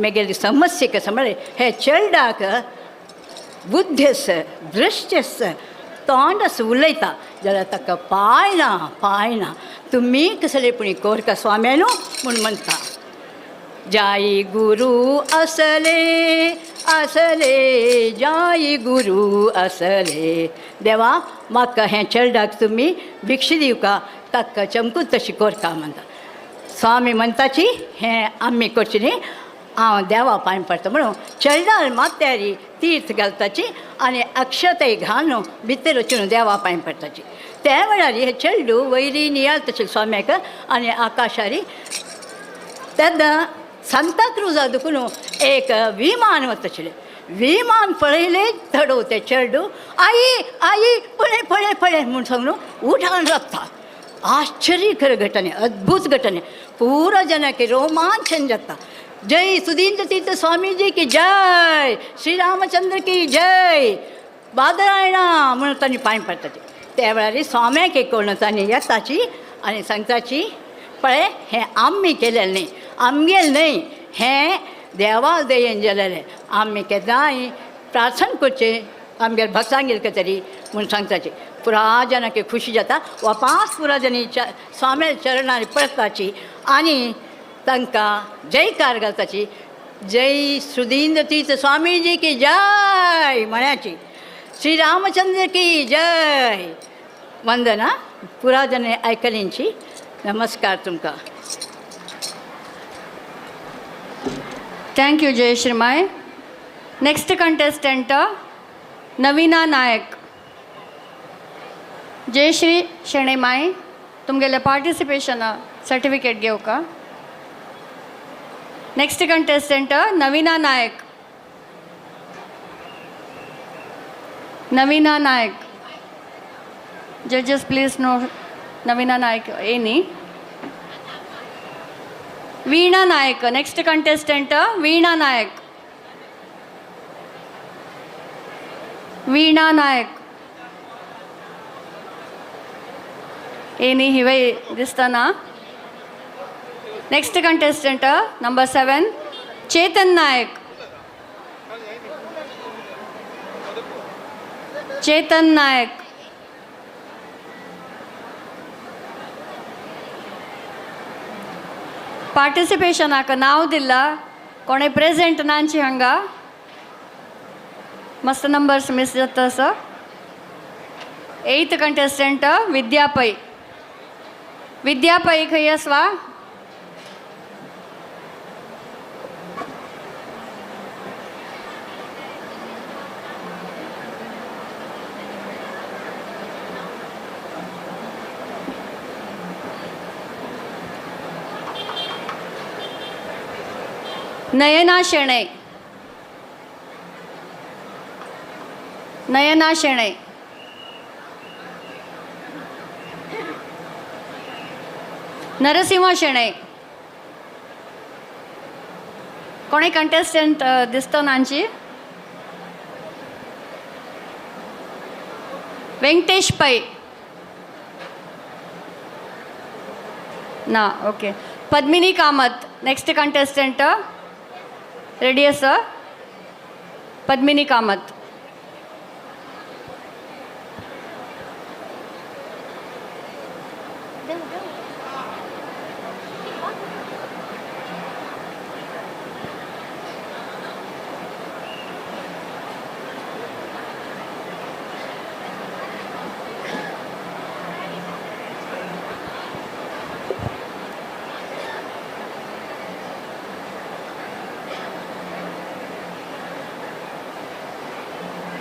मेगेली समस्या कसं म्हळ्यार हे चेडणाक बुद्धी आसा दृश्टी आसा तोंड आसा उलयता जाल्यार ताका पांय ना तुमी कसलेपणी कोरका स्वाम्यानू म्हूण म्हणटा जाई गुरू असले जाई गुरू असले देवा म्हाका हें चेडणाक तुमी भिक्षा दिवका ताका चमकूत तशी कोरता म्हणटा स्वामी म्हणटाची हें आमी करची न्ही हांव देवा पांय पडटा म्हणून चेडणार माथ्यारी तीर्थ घालताची आनी अक्षताय घालून भितर वचून देवा पांय पडटाची त्या वेळार हे चेडू वयरी नियाळताचे स्वाम्याक आनी आकाशारी तेन्ना सांता क्रुजा दुखून एक विमान वताशिल्लें विमान पळयलें थडो ते चेडू आई पळय म्हूण सांगून उठान रपता आश्चर्यकर घटने अद्भुत घटने पुरो जनाके रोमांचन जाता जय सुधींद्र तीर्थ स्वामी जी की जय श्री रामचंद्र की जय बादरायणा म्हणून तांणी पांय पडटाची त्या वेळार स्वाम्याक एक कोण तांणी येताची आनी सांगताची पळय हें आमी केलेलें न्ही आमगेल न्हय हें देवाक दयेन जालेलें आमी केन्नाय प्रार्थना करचें आमगेर भक्तांगेर खंय तरी म्हणून सांगताची पुरा जनांक खुशी जाता वापास पुरा जनीच्या स्वामी चरणारी पळताची आनी तांकां जयकार घालताची. जय सुधींद्र तीर्थ स्वामीजी की जय म्हण्याची. श्री रामचंद्र की जय. वंदना पुरा जने आयकलींची. नमस्कार तुमकां. थँक्यू जयश्री माय. Next contestant Navina Nayak. जयश्री शेणे माय तुमगेले पार्टिसिपेशन सर्टिफिकेट घेऊ का. Next contestant Navina Nayak. नवीना नायक. जजेस प्लीज नो नवीना नायक एनी. वीणा नायक. Next contestant Veena Nayak. वीणा नायक एनी हिवे दिसताना. Next contestant number 7 Chetan Nayak. Chetan Nayak. पार्टिसिपेशनाक नाव दिला कोणे प्रेजेंट नांची हांगा मस्त नंबर्स मिस जाता sir. 8th contestant Vidya Pai. Vidya पै खंय आसवा. नयना शेणे. नयना शेणे. नरसिंह शेणे. कोणी कंटेस्टंट दिसतो नांची. वेंकटेश पै ना. Okay. Padmini Kamat. Next contestant ready आसा. पद्मिनी कामत.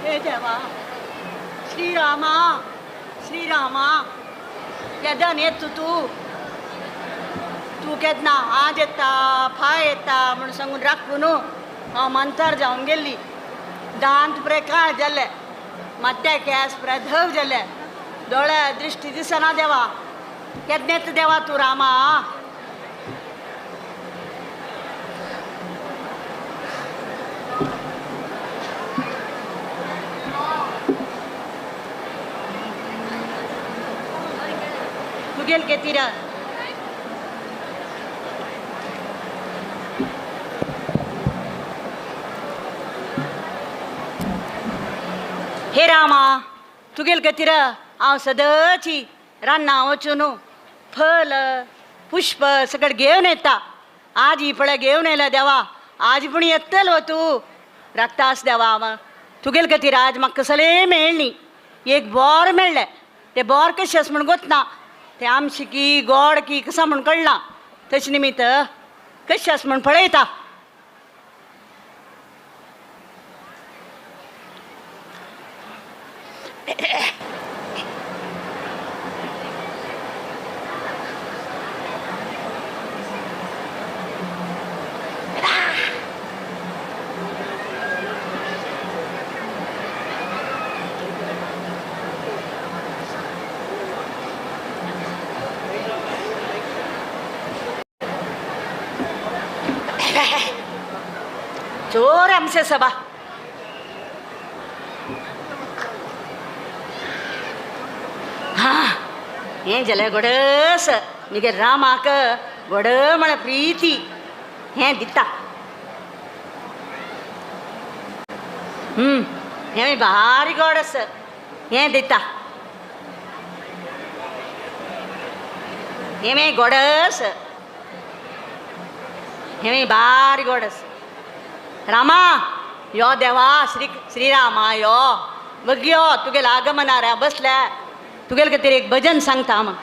हे देवा श्रीरामा श्रीरामा केदान येत तूं केदना आज येता फाय येता म्हूण सांगून राखून हांव मंथर जावन गेल्ली. दांत बरे काळ जाले. माथ्या केस बरे धव जाले. दोळे दृश्टी दिसना देवा. केदना येता देवा तूं रामा. तुगेल केतीरा हे रामा तुगेल केतीरा हांव सदांची रान्नां वचून फल पुष्प सगळें घेवन येता. आज ही पळय घेवन येयला देवा. आज पूण येतलो तूं राखतास देवा. तुगेल खातीर आज म्हाका कसलें मेळ्ळी. एक बोर मेळ्ळें. तें बोर कशें आसा म्हूण गोतना. तें आमची की गोड की कसा म्हूण कळना. तेचे निमित्त कशें आसा म्हूण पळयता. जोर आमचे सभा. हें जालें घोडस. निगे रामाक घोड म्हळ्यार प्रिती हें दिता. हें भारी गोड आसा. हें दिता हें गोडस हें बारी गोडस रामा यो देवा श्रीरामा यो बघयो तुगेल आगमनाऱ्या बसल्या तुगेल खातीर एक भजन सांगता मग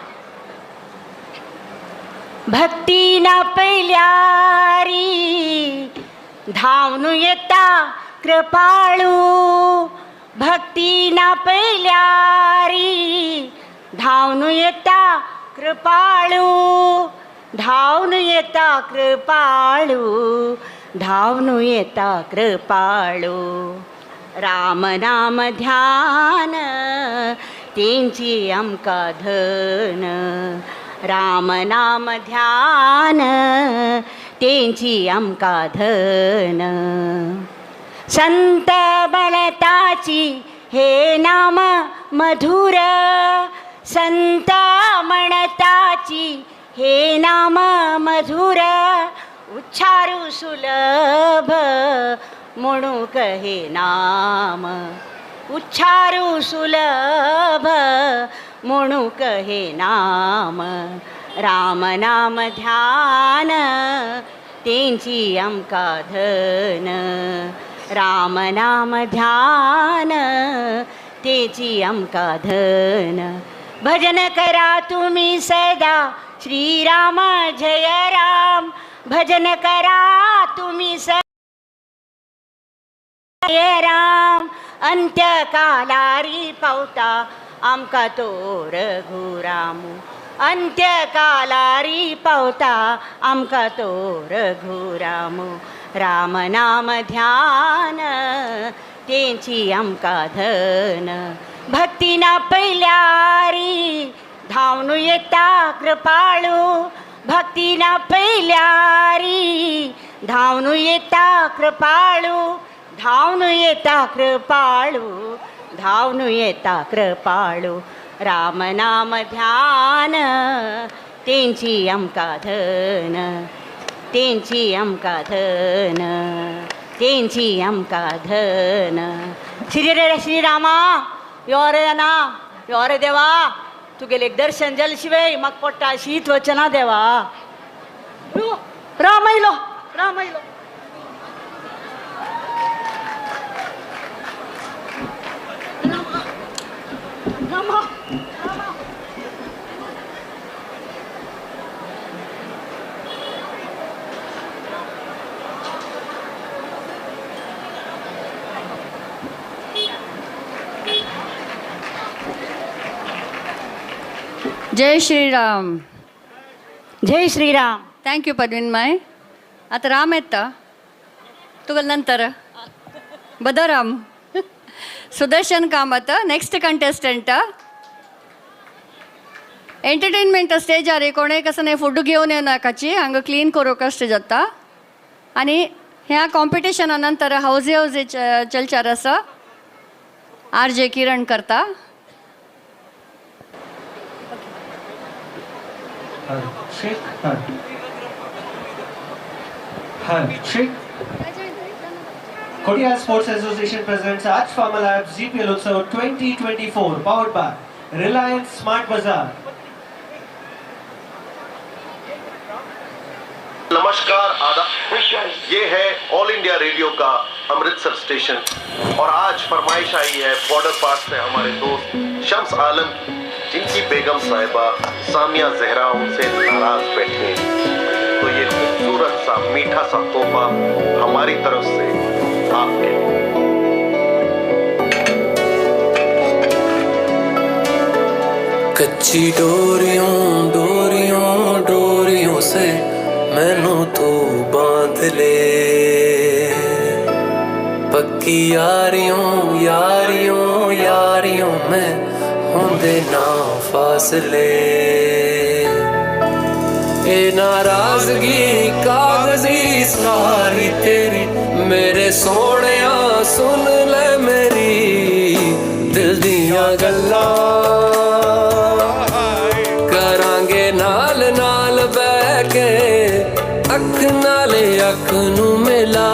भक्ती ना पयल्यारी धांवन येता कृपाळू भक्ती ना पयल्यारी धांवन येता कृपाळू धांवन येता कृपाळू धांवन येता कृपाळू राम नाम ध्यान तेंची आमकां धन राम नाम ध्यान तेंची आमकां धन संत बलताची हे नाम मधुर संत म्हणताची हे नाम मधुर उच्चारू सुलभ म्हणू कहे नाम उच्चारू सुलभ म्हणू कहे नाम राम नाम ध्यान तेंची आमकां धन राम नाम ध्यान तेची आमकां धन भजन करा तुम्ही सदा श्रीराम जय राम भजन करा तुम्ही सदा जय राम अंत्यकालारी पावता आमकां तो रघुरामू अंत्यकालारी पावता आमकां तो रघुरामू राम नाम ध्यान तेंची आमकां धन भक्ती ना पयल्यारी धांवन येता कृपाळू भक्ती ना पयल्यारी धांवन येता कृपाळू धांवन येता कृपाळू धांवन येता कृपाळू राम नाम ध्यान तेंची आमकां धन तेंची आमकां धन तेंची आमकां धन श्रीरामा यो रे ना यो रे देवा तुगेले एक दर्शन जाले शिवाय म्हाका पडटा शीत वचना देवा राम आयलो राम आयलो रामा जय श्रीराम जय श्रीराम थँक्यू पद्मिनीमाय आता राम येता तुगेल नंतर बदराम Sudarshan Kamat next contestant entertainment स्टेजार कोणें कसं फूड घेवन येऊ नाकाची हांगा क्लीन करूंक अशें जाता आनी ह्या कॉम्पिटिशना नंतर हावजे हावजे चलचार आसा RJ किरण करता Kodia Sports Association presents Aaj Farmer Labs GPL Utsav 2024 powered by Reliance Smart Bazaar. नमस्कार आदाब ये है ऑल इंडिया रेडियो का अमृतसर स्टेशन और आज फरमाइश आई है बॉर्डर पास से हमारे दोस्त शम्स आलम की जिनकी बेगम साहिबा सामिया जहरा उनसे नाराज बैठी हैं तो ये खूबसूरत सा मीठा सा तोहफा हमारी तरफ से आपके कच्ची डोरियों डोरियों डोरियों से मैनू तू बांध ले पक्की यारियों यारियों यारियों में होंदे ना फासले ए नाराजगी कागजी सारी तेरी मेरे सोहणिया सुन ले मेरी दिल दियां गल्लां करांगे नाल नाल बैठ के अख नाले अख नू मिला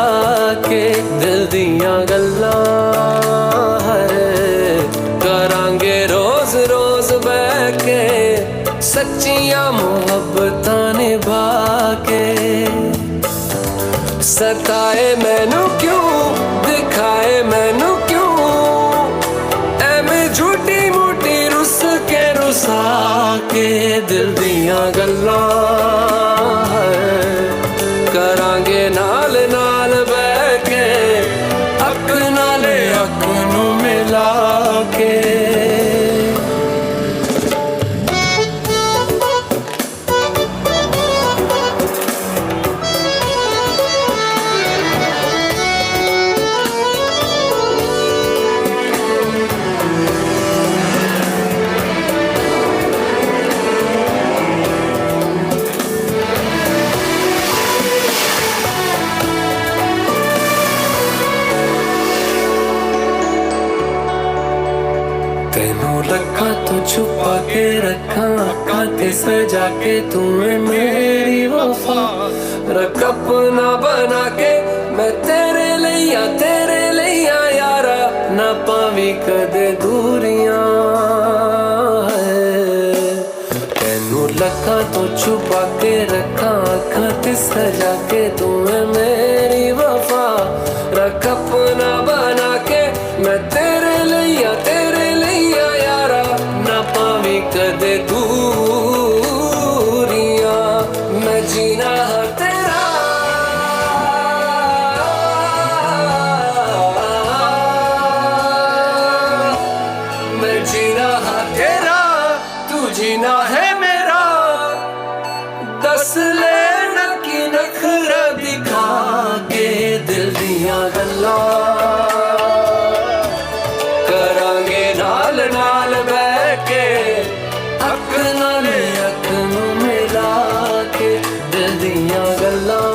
के दिल दियां गल्लां करांगे सच्चियां मोहब्बतां निभा के सताए मैनू क्यों दिखाए मैनू क्यों एवें झूठी मूठी रुस के रुसा के दिल दियां गल्लां करांगे नाल नाल बैठ के अख नाले अख नू मिला के रखा तो छुपा के रखा आँखां ते सजा के तूने मेरी वफा रख अपना बना के मैं तेरे लिया यारा ना पावी कदे दूरियां तेनू लखा तो छुपा के रखा आँखां ते सजा के तूने मेरी वफा रख अपना बना के मैं तेरे लिया यारा ना पावी कदे दूरियां मैं जीना है तेरा मैं जीना है तेरा तू जीना है मेरा दस लेना की नखरा दिखा के दिल दियां गल्लां करांगे नाल नाल बैठ के अख नाले अख नू मिला के दिल दियां गल्लां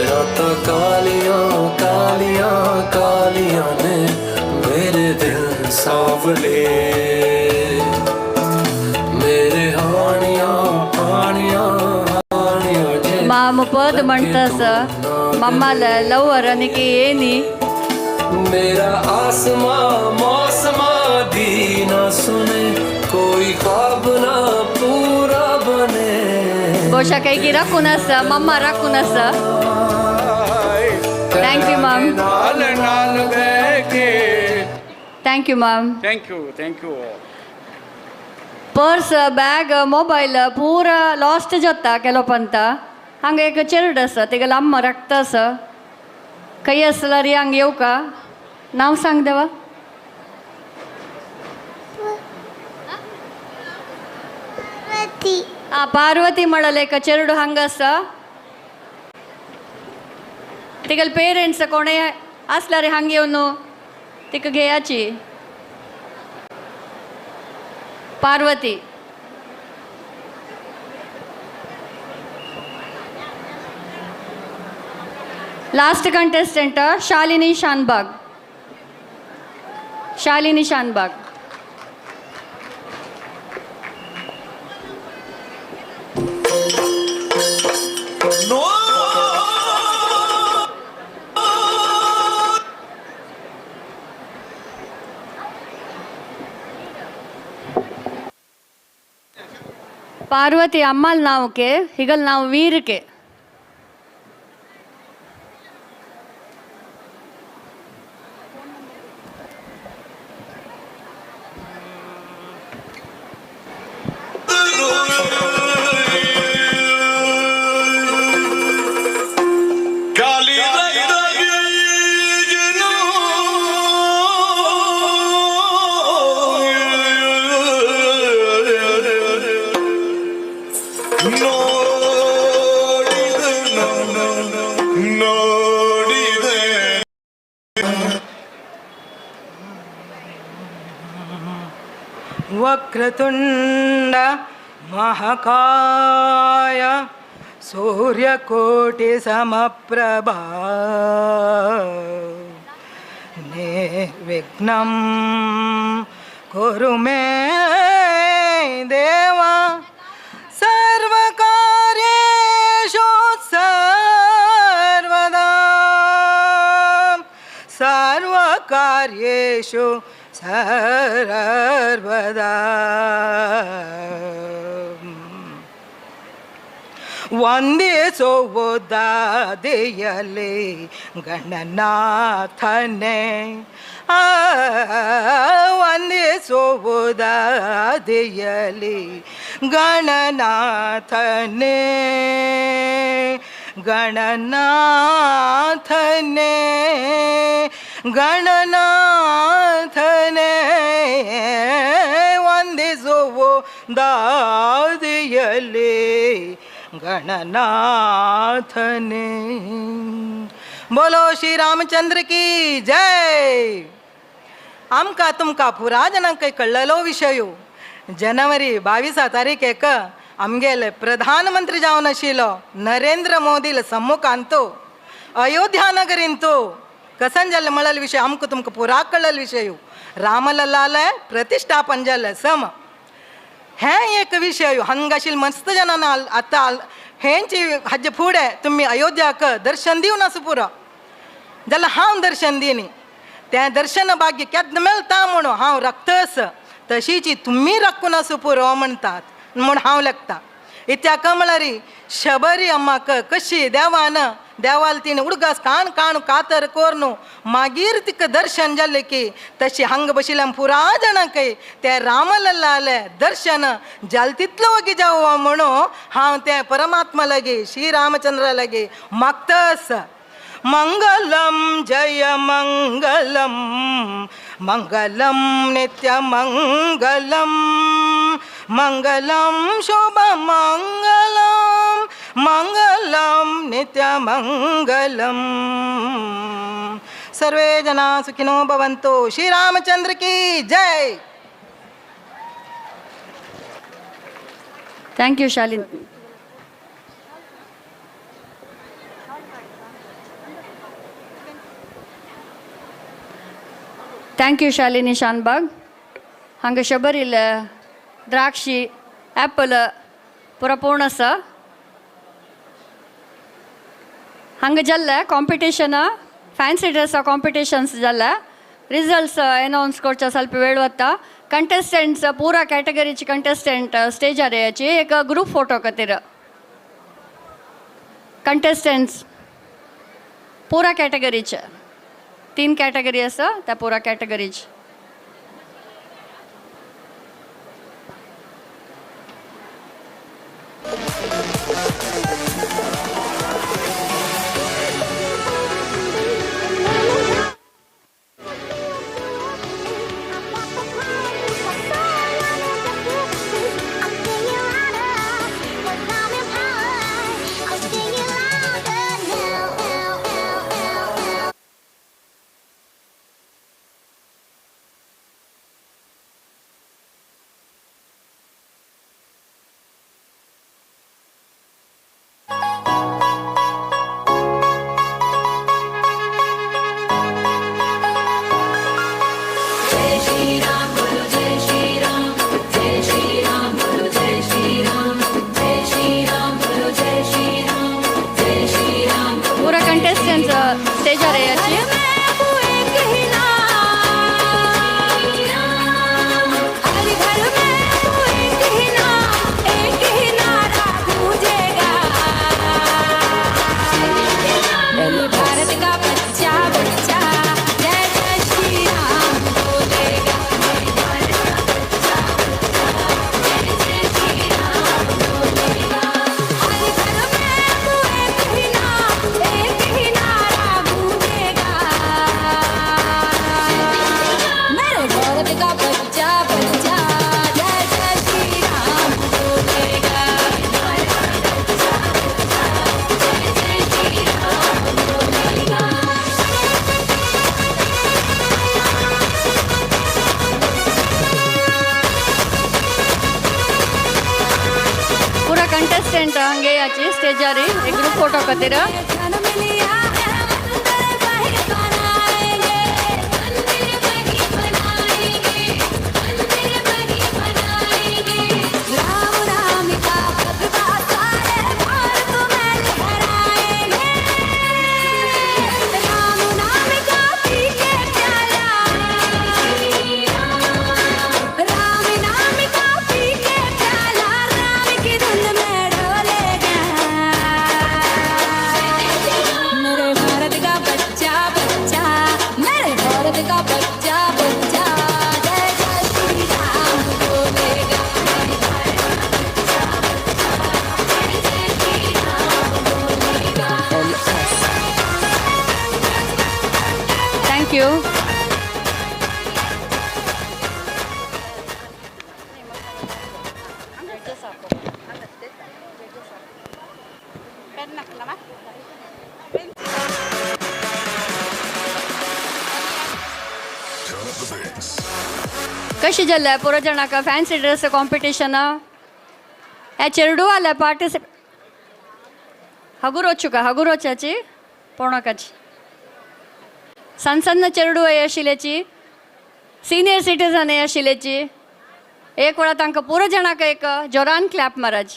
रातां कालियां कालियां कालियां ने मेरे दिल सांवले मेरे हानियां हानियां हानियां माम पद म्हणतास मम्माला लवर आणि की येनी मेरा आसमां मौसमा दी ना सुने कोई ख्वाब ना पूरा बने बोशा काही की राखून असं मम्मा राखून असं थँक्यू मॅम नाल नाल बैके thank you ma'am thank you purse bag mobile ಪೂರ ಲಾಸ್ಟ್ ಜೊತ್ತ ಕೆಲವಪ್ಪಂತ ಹಂಗೆ ಈಗ ಚೆರಡಸ ತೆಗಲ ಅಮ್ಮ ರಕ್ತಸ ಕೈ असला ರೀ ಹಂಗೆ येऊका नाव सांग देवा पार्वती म्हणले का ಚೆರಡು ಹಂಗಸ तिगल पेरेंट्स कोणे असला रे हंगे येऊन तिक घ्यायची पार्वती लास्ट कंटेस्टेंट शालिनी शानबाग पार्वती अम्माल नाव के हिगल नाव वीर के वक्रतुंड महाकाय सूर्यकोटि समप्रभा निर्विघ्नं कुरु मे देवा सर्वकार्येषु सर्वदा सर्वकार्येषु कार्येषु सर्वदा ವಂದಿಸುವುದಾದಿಯಲಿ ಗಣನಾಥನೇ ವಂದಿಸುವುದಾದಿಯಲಿ ಗಣನಾಥನೇ ಗಣನಾಥನೇ ಗಣನಾಥನೇ ವಂದಿಸುವುದಾದಿಯಲಿ गणनाथने। बोलो श्री रामचंद्र की जय। आमका तुमका पुरा जनांक कळ्ळलो विषयो जनवरी 22 तारीखेक आमगेले प्रधानमंत्री जावन आशिल्लो नरेंद्र मोदील सम्मुखांतो अयोध्या नगरींतो कसन जाल्ले म्हळ्ळेले विषय आमकां तुमकां पुरा कळ्ळेलो विषयो रामलल्लाले प्रतिष्ठापन जाल्ले सम हे एक विषय हंगाशील मस्त जनांना आता हेंची हाजे फुडें तुमी अयोध्याक दर्शन दिवन आसा पुरो जाल्यार हांव दर्शन दिनी तें दर्शन भाग्य केन्ना मेळटा म्हणून हांव रक्तस तशीची तुमी रक्कून आसा पुरो म्हणटात म्हूण हांव लेखता इत्याक म्हळ्यार शबरी अम्माक कशी देवान देवाल तिणें उडगास काण काण कातर कोरनू मागीर तिका दर्शन जाल्लें की तशी हांग बशिल्ल्या पुरा जाणांक तें रामलल्लाले दर्शन जालें तितलो वगी जावं म्हणून हांव तें परमात्मा लागीं श्री रामचंद्रा लागीं मागतास मंगलम जय मंगलम मंगलम नित्य मंगलम मंगलम शुभ मंगलम मंगलम नित्य मंगलम सर्वे जना सुखिनो भवन्तु। श्री रामचंद्र की जय। Thank you Shalini. Thank you Shalini Shanbhag ಹಂಗೆ ಶಬರಿಲ್ಲ ದ್ರಾಕ್ಷಿ ಆ್ಯಪಲ್ ಪೂರ ಪೂರ್ಣಸ ಹಂಗೆ ಜಲ್ಲ ಕಾಂಪಿಟೇಷನ್ ಫ್ಯಾನ್ಸಿ ಡ್ರೆಸ್ ಕಾಂಪಿಟೇಷನ್ಸ್ ಜಲ್ಲ ರಿಸಲ್ಟ್ಸ್ ಅನೌನ್ಸ್ ಕೊಡ್चा ಸ್ವಲ್ಪ वेळवत्ता कंटेस्टंट्स पूरा कॅटेगरीची कंटेस्टंट स्टेजार याची एक ग्रुप फोटो खातीर कंटेस्टंट्स पूरा कॅटेगरीचे 3 कॅटेगरी आसा त्या पुरा कॅटेगरीची स्टेजर आहे याची कंटेस्टेंट हंगे याची स्टेजार एक ग्रुप फोटो खातीर कशी जाल्ल्या पुरो जाणांका फॅन्सी ड्रेस कॉम्पिटिशन हे चेडू आल्या पार्टिसिप हगुरोचुका हगुरोच्याची पोणकाची सन्न चेडू हे आशिल्ल्याची सिनियर सिटीजन हे आशिल्ल्याची एक वेळा तांकां पुरो जाणांका एक जोरान क्लॅप माराज.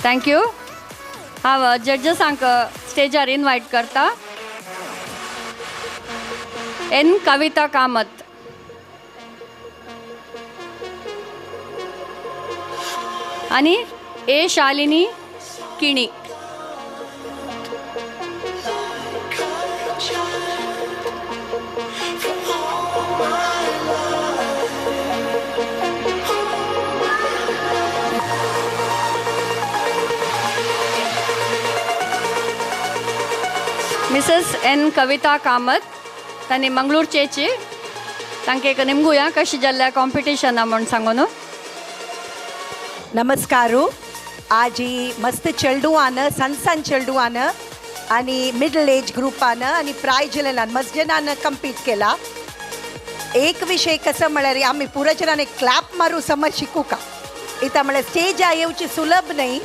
थँक्यू. हांव जड्जसांक स्टेजार इनवायट करता. एन कविता कामत, आणि ए शालिनी किणी. मिसेस एन कविता कामत तांणी मंगळूरचेची तांकां एक निमगुया कशी जाल्ल्या कॉम्पिटिशना म्हूण सांगून. नमस्कारू. आज ही मस्त चेडूआन सण चेडूआन आणि मिडल एज ग्रुपान आणि प्रायज मस्जनान कम्पीट केला. एक विषय कसं म्हळ्यार आम्ही पुराजनान एक क्लॅप मारू समज शिकू का इथं म्हळ्यार स्टेज येवची सुलभ नाही.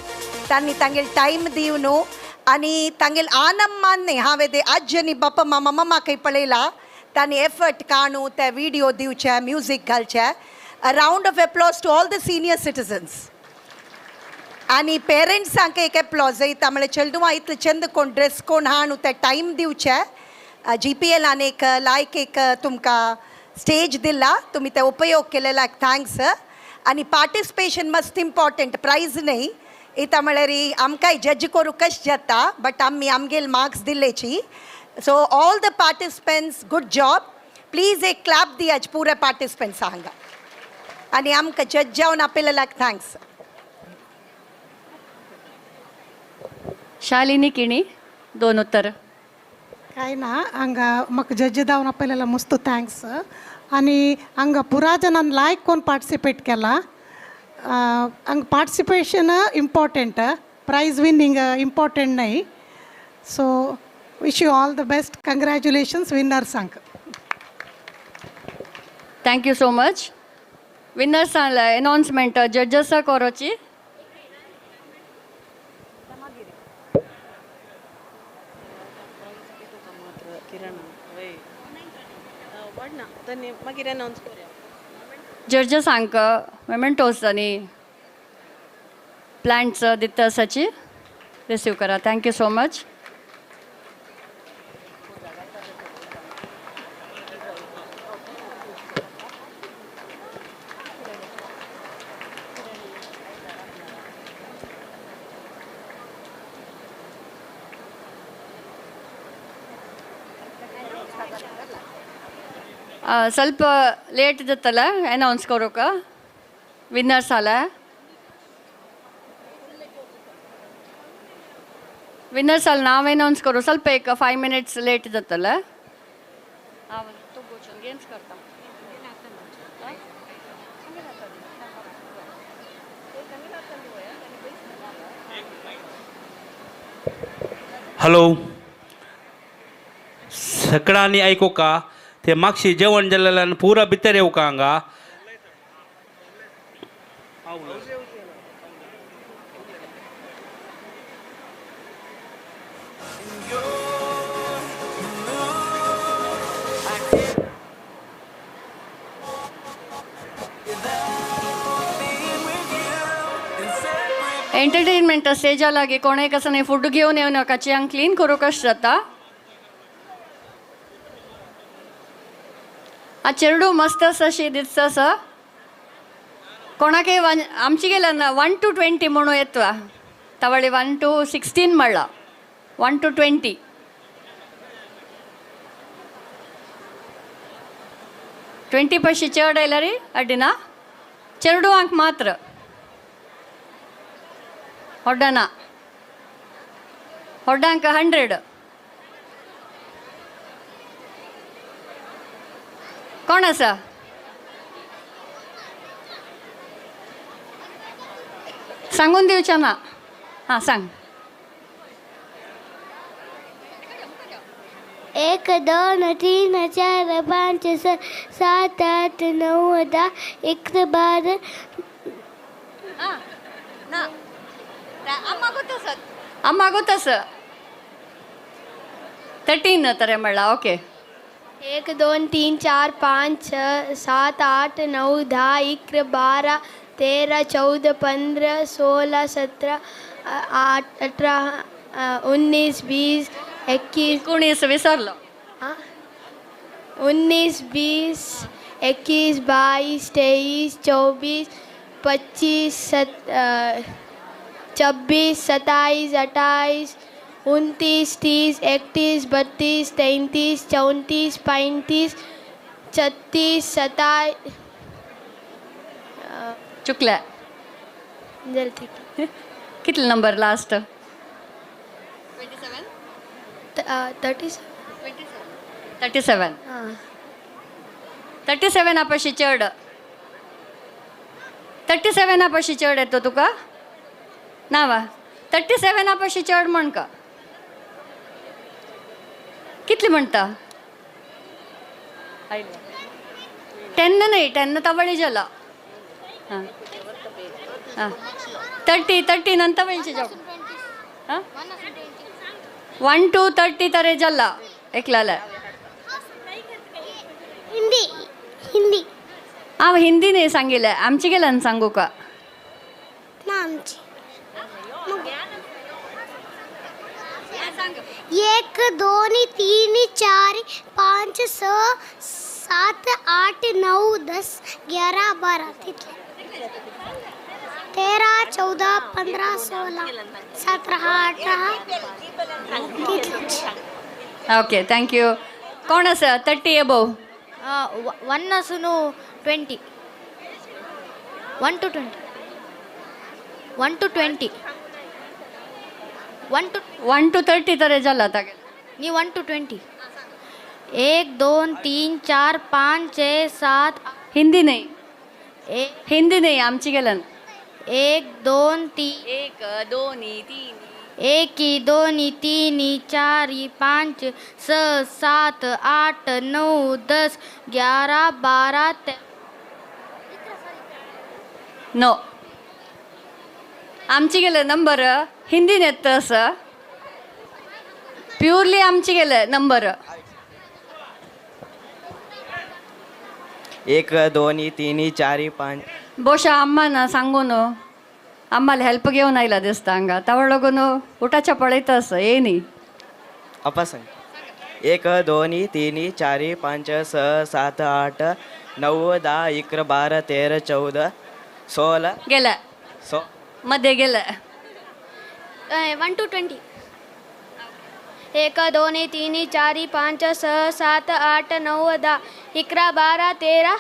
तांणी तांगेल टायम दिवन आणि तांगेल आनंद नाही हांवें ते आज न्ही बापा मामा मम्मा काही पळयला तांणी एफर्ट काणू ते व्हिडिओ दिवचे म्युजीक घालचे. A round of applause to all the senior citizens आणि पेरेंट्सांक एक एप्लॉज येता म्हळ्यार चेडूआ इतलें चंद कोण ड्रेस कोण हाणू ते टायम दिवचे. GPL एक लायक एक तुमकां स्टेज दिला तुम्ही ते उपयोग केलेला थँक्स. आणि पार्टिसिपेशन मस्त इम्पॉर्टंट प्रायज नाही इथं म्हळ्यार आमकांय जज करू कशें जाता बट आमी आमगेल मार्क्स दिल्लेची. So all the participants good job. Please एक क्लॅप दियाच पुरे पार्टिसिपंट्स हांगा आणि आमकां जज जावन आपयलेल्याक थँक्स. शालिनी किणी 2 उत्तर. काय ना हांगा म्हाका जज जावन आपयलेल्या मस्त थँक्स. आणि हांगा पुरा जणांन लायक कोण पार्टिसिपेट केला. हांगा participation important prize winning important नाही. So wish you all the best. Congratulations विनर्सांक. Thank you so much. Winners announcement जड्जसा कोरोची. जड्जसांक मेमेंटोस आणि प्लांट्स दिता आसाची रिसीव करा. Thank you so much. ಸ್ವಲ್ಪ ಲೇಟ್ ಇದ್ದತ್ತಲ್ಲ ಅನೌನ್ಸ್ ಕೊರೋಕ ವಿನ್ನರ್ಸ್ ಅಲ್ಲ ವಿನ್ನರ್ಸ್ ಅಲ್ಲಿ ನಾವು ಅನೌನ್ಸ್ ಕರೋ ಸ್ವಲ್ಪ एक 5 minutes ಲೇಟ್ ಇದ್ದತ್ತಲ್ಲ हॅलो सगळ्यांनी ऐकू का ते मागशी जेवण जाल्ल्यान पुरा भितर येऊ का हांगा. एंटरटेनमेंट स्टेजा लागी कोणे कसं नाही फूड घेऊन येऊ नका चियांग क्लीन करू कशें जाता. आ चेडू मस्त अशी दिसता कोणाकय आमची गेल्या ना 1 to 20 म्हणून येतवा तवळी 1 to 16 म्हणला 1 to 20. ट्वेंटी पशी चड आयला रे अड्डिना चेडू अंक मात्र ಹೊಡ್ಡನ ಹೊಡ್ಡಂಕ 100 कोण आसा सांगून दिवच्या ना. हां सांग. 1 2 3 4 5 6 7 8 9 10 11 12 अम्मा गोतस 13 तरे म्हणला ओके 1 2 3 4 5 6 7 8 9 10 11 12 13 14 15 16 17 18 19 20 21 19 विसरलो 19 20 21 22 23 24 25 26 27 28 29 30 31 32 33 34 35 36 27 चुकल्या कितले नंबर लास्ट 37 37 आपाशी चढ 37 आपाशी चढ येतो तुका नावा 37 आपाशी चढ म्हण का कितली म्हणता 10 नाही 10 तवळी जाला हां हां 30 नंतर वेळची जाऊ हां 1 to 30 तरे जल्ला एकलाला हिंदी हिंदी हांव हिंदी नाही सांगितलं आमची गेल्यान सांगू का ना आमची 1 2 3 4 5 6 7 8 9 10 11 12 तिथले 13 14 15 16 17 18 ओके थँक्यू कोण आसा 30 एबोव 1 असुनु 20 1 to 20 1 to 20 1 to 30 तरे जाला तागे नी 1 to 20 1 2 3 4 5 6 7 हिंदी नाही हिंदी नाही आमची गेल्यान 1 2 3 1 2 3 1 2 3 4 5 6 7 8 9 10 11 12 नो आमची गेले नंबर हिंदीन येत असं प्युअरली आमची गेले नंबर 1 2 3 4 5 ಬಹುಶಃ ಅಮ್ಮನ सांगून आम्हाला हेल्प घेऊन आयला दिसता हांगा तवळ लागून उठाच्या पळयतस येनी अपा सांग 1 2 3 4 5 6 7 8 9 10 11 12 13 14 16 गेला मध्ये गेला 1 to 20 1 2 3 4 5 6 7 8 9 10 11 12 13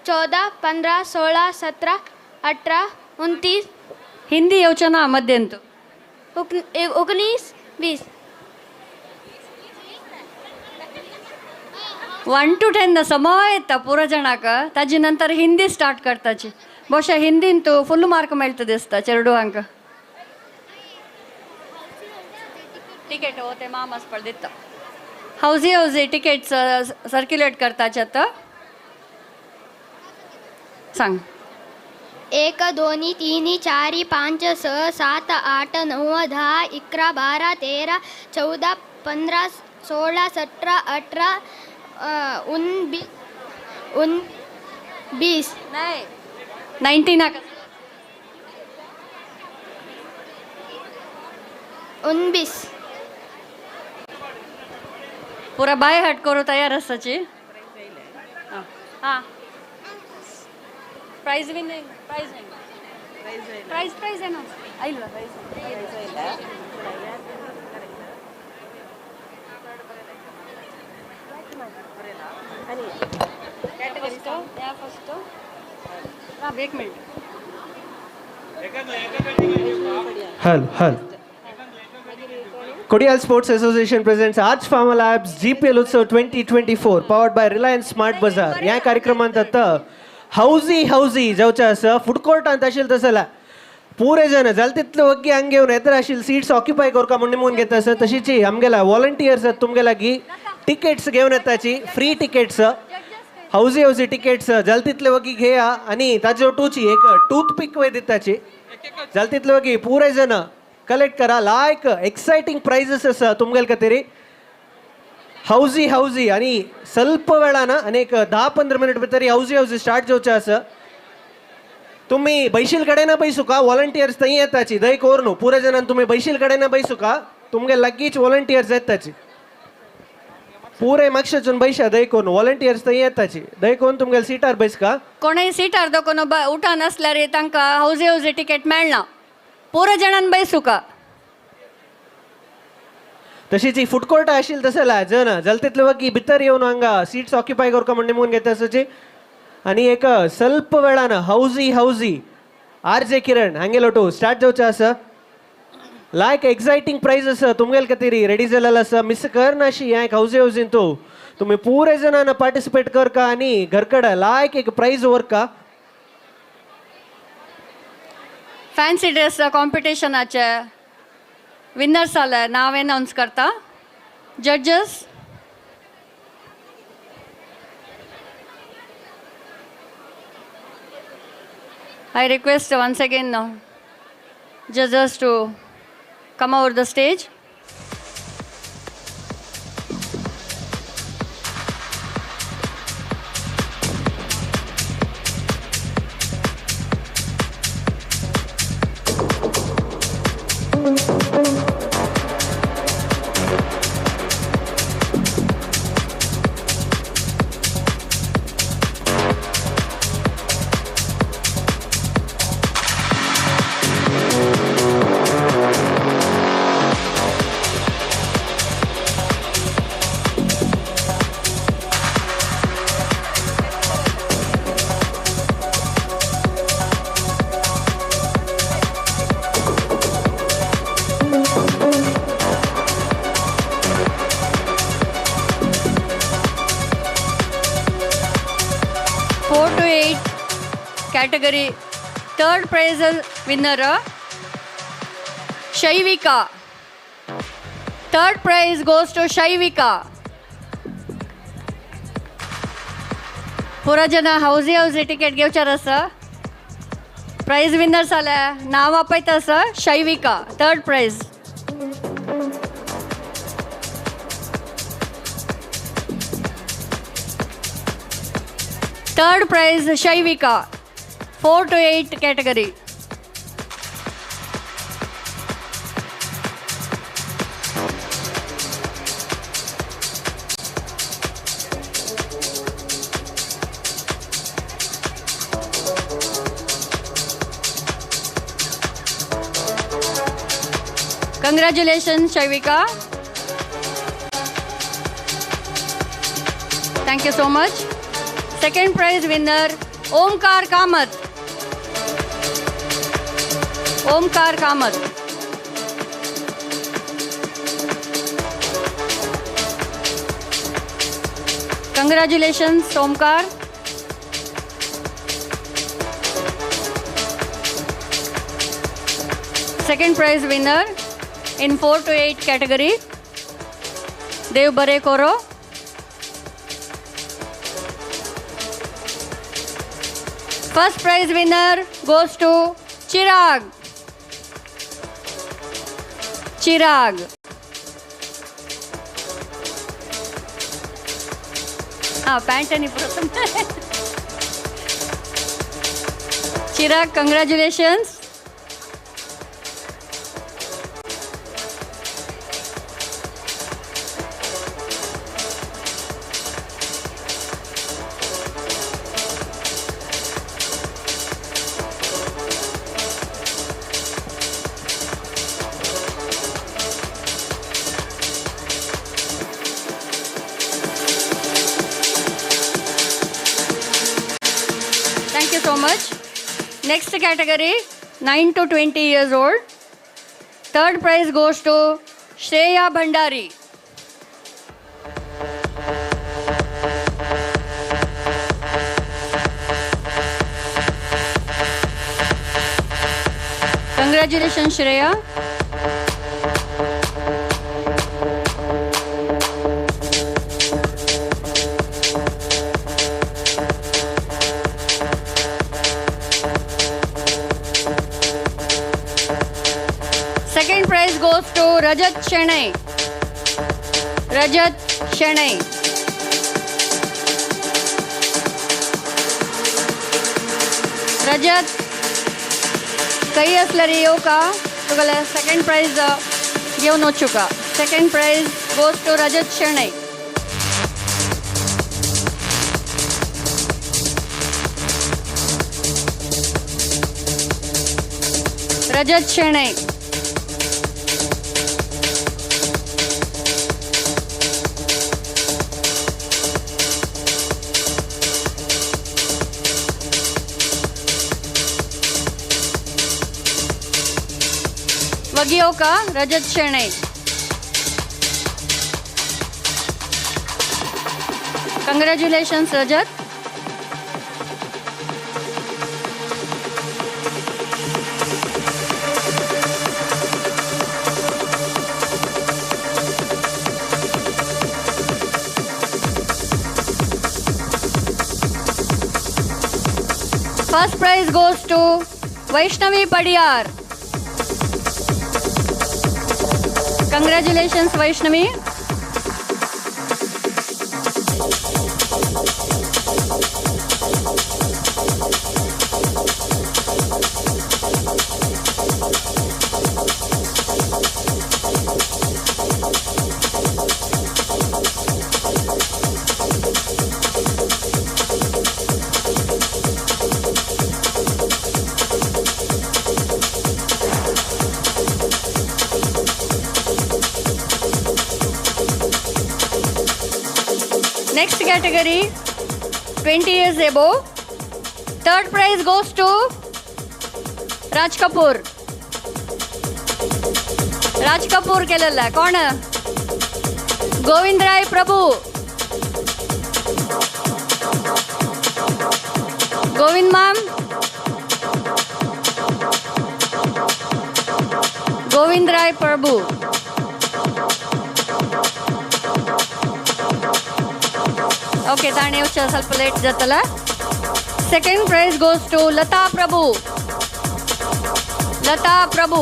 14 15 16 17 18 29 हिंदी येवचो ना मध्यंतू 19 20 1 to 10 समय येता पुरो जणाक ताजी नंतर हिंदी स्टार्ट करताची ಬಹುಶಃ हिंदीन तू फुल मार्क मेळता दिसता चेरडूवांक टिकेट होते मामास पळ दिता हौजी टिकेट्स सर्क्युलेट करताचे आता सांग 1 2 3 4 5 6 7 8 9 10 11 12 13 14 15 16 17 18 20 नाही 19 19 पुरा बाय हट करू तयार असाची हां प्राइज विनिंग प्राइज ಏನೋ ಐಲ್ವಾ एक मिनिट हल Kodial Sports Association presents Arch Pharma Labs GPL Utsav 2024 powered by Reliance Smart Bazaar. या कार्यक्रमांत आता हौजी जावचे आसा फूड कोर्टांत आशिल्ले तसला पुरे जण जाल तितले वग्गी हांगा घेवन येता आशिल्ले सीट्स ऑक्युपाय करता म्हण निमून घेता आसा तशीच आमगेला वॉलंटियर्स तुमगे लागीं टिकेट्स घेऊन येताची, फ्री टिकेट्स, हाऊजी टिकेट्स जाल तितले वगी घेया आणि ताजे टूची एक टूथपिक वे दिताची जाल तितले वगी पुरे जण कलेक्ट करा. लायक एक्सायटिंग प्राइजेस आसा तुमगेल खातीर. हाऊजी आणि ಸ್ವಲ್ಪ वेळान आणि एक 10-15 मिनिट भितर हाऊजी स्टार्ट जावचे आसा. तुम्ही बैशील कडेन बैसू का, वॉलंटियर्स थंय येताची, दय कोर न्हू, पुरे जणांन तुम्ही बैशील कडेन बैसू का, तुमगे लागींच वॉलंटियर्स येताची. पुरे म्हापशेच्यान बैशा, दय कोन वॉलंटियर्स थंय येताची, दय कोन तुमगे सिटार बैस का. कोणीय सिटार दो उठा नसल्यार तांकां हाऊजी टिकेट मेळना. पुरे जाणांन बैसू का. तशीच ही फूड कोर्ट आशिल्ली तसला जन जाल तितले वगी भितर येवन हांगा सीट्स ऑक्युपाय करता म्हण निमून घेता आसाची. आणि एक ಸ್ವಲ್ಪ वेळान housie RJ Kiran हांगेलो to start जावचे आसा. लायक एक्सायटिंग प्राइज आसा तुमगेल खातीर रेडी जालेलो आसा. मिस करनाशी ह्या एक हाऊजीन तू तुम्ही पुरे जणांना पार्टिसिपेट करका आणि घरकडे लायक एक प्राइज व्हरका. फॅन्सी ड्रेस कॉम्पिटिशनाचे विनर्स जाल्यार नांव अनाउन्स करता. जजेस I request once again now judges to come over the stage. Category third prize winner Shaivika. Third prize goes to Shaivika. पुरा जना हाऊजी टिकेट घेवचार आसा. प्राइज विनर जाल्या नांव आपयता आसा Shaivika. Third prize. Third prize Shaivika 4 to 8 category. Congratulations, Shaivika. Thank you so much. Second prize winner, Omkar Kamath. Omkar Kamath. Congratulations, Omkar. Second prize winner in 4 to 8 category, Dev Bare Koro. First prize winner goes to Chirag. Chirag. Pant ani pratham. Chirag, congratulations. Thank you so much. Next category, 9 to 20 years old. Third prize goes to Shreya Bhandari. Congratulations, Shreya. रजत शेणै. रजत शेणै. रजत काही असल्यारी येऊ का तुगेलें second price घेवन वचूं का. Second prize goes to Rajat Shenoy. Rajat Shenoy. वगियो का Rajat Shenoy. Congratulations Rajat. First prize goes to Vaishnavi Padiyar. Congratulations Vaishnavi. Next category 20 years above. Third prize goes to Raj Kapoor. Raj Kapoor केलेला कोण. गोविंद राय प्रभू. गोविंद माम. गोविंद राय प्रभू. ओके ताणे येवचे ಸ್ವಲ್ಪ ಲೇಟ್ जातला. Second prize goes to Lata Prabhu. Lata Prabhu.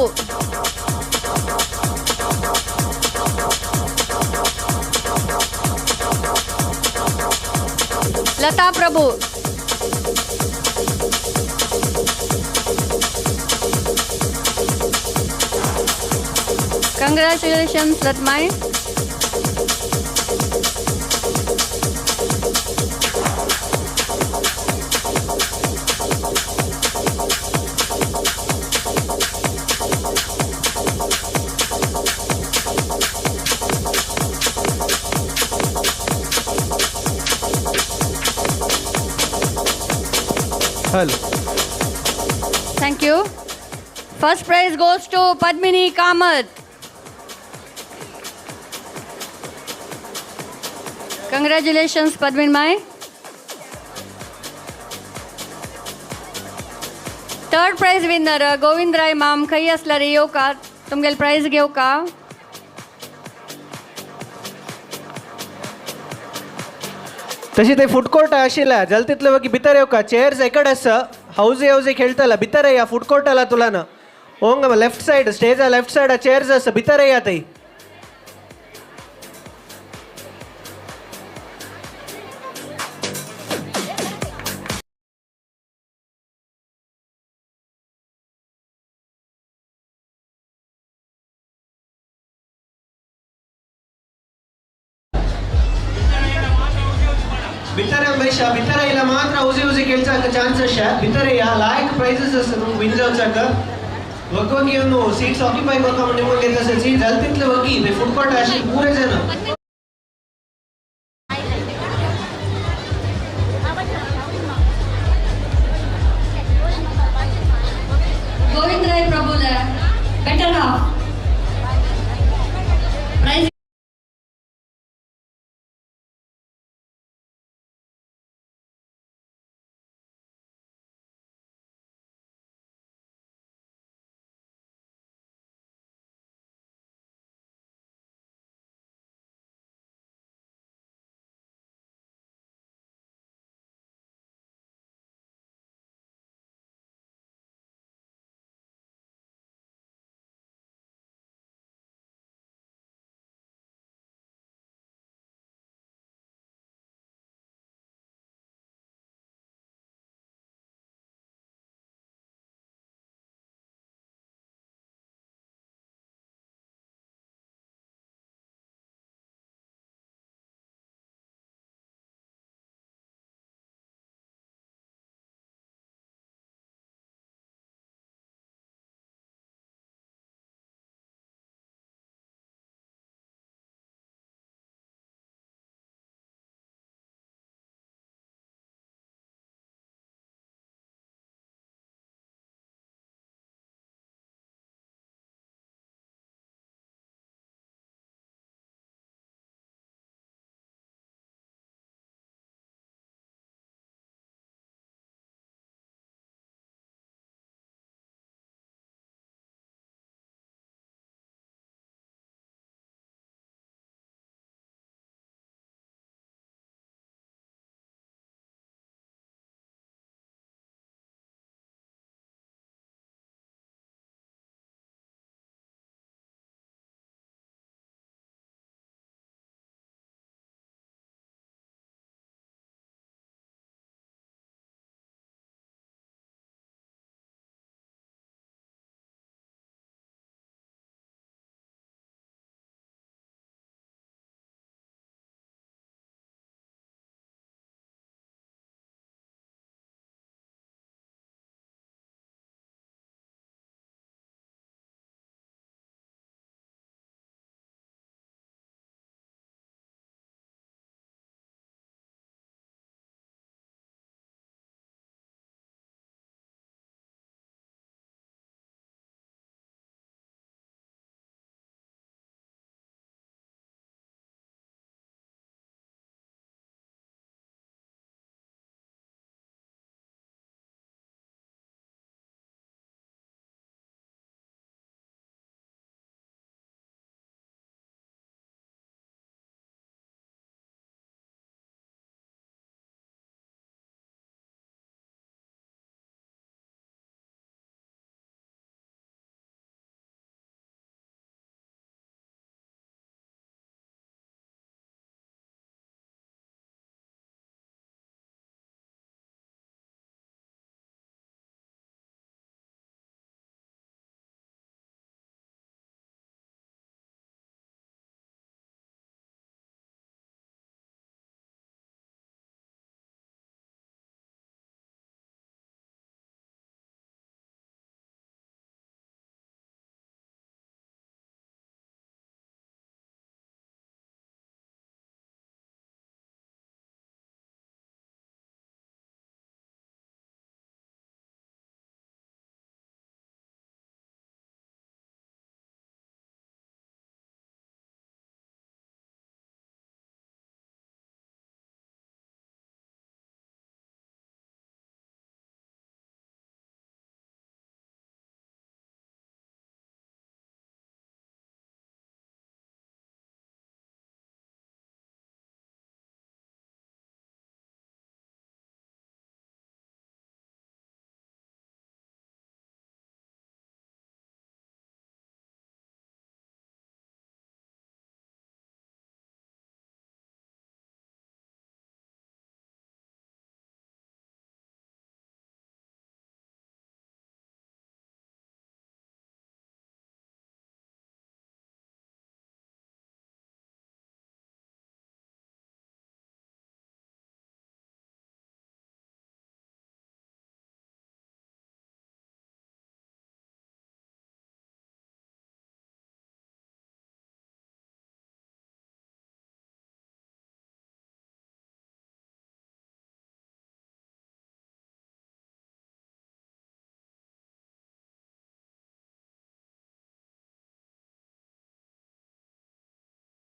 Lata Prabhu. Congratulations लतमाई. Hello. Thank you. First prize goes to Padmini Kamath. Congratulations Padmin Mai. Third prize winner Govind Rai Mam. खंय असल्यार येव का तुमगेल प्राइज घेव का. तशी ते फूड कोर्ट आशिल्ल्या जाल्यार तितले वगी भितर येवं का. चेअर्स एकड आसा. हावजी खेळटला भितर या फूड कोर्टाला तुला ना. ओंग लेफ्ट साइड स्टेजा लेफ्ट साइड चेअर्स आसा भितर या थंय. भितर अंबेशा भितर ಇಲ್ಲ ಮಾತ್ರ ಊಸಿ ಕೆಲಸಕ್ಕೆ ಚಾನ್ಸಸ್ ಭಿತರ ಯಾ ಲಾಯಕ್ ಪ್ರೈಸಸ್ ಅನ್ನು ವಿನ್ ಜಾವಚಾಕ ಒಗ್ಗೋಗಿ ಅವನು ಸೀಟ್ಸ್ ಆಕ್ಯುಪೈ ಮಾಡ್ಕೊಂಡು ನಿಮಗೆ ಸೀಟ್ ಜಲ್ತಿಂತಲೇ ಹೋಗಿ ಫುಡ್ ಕೋರ್ಟ್ ಆಶಿ ಪೂರೆ ಜನ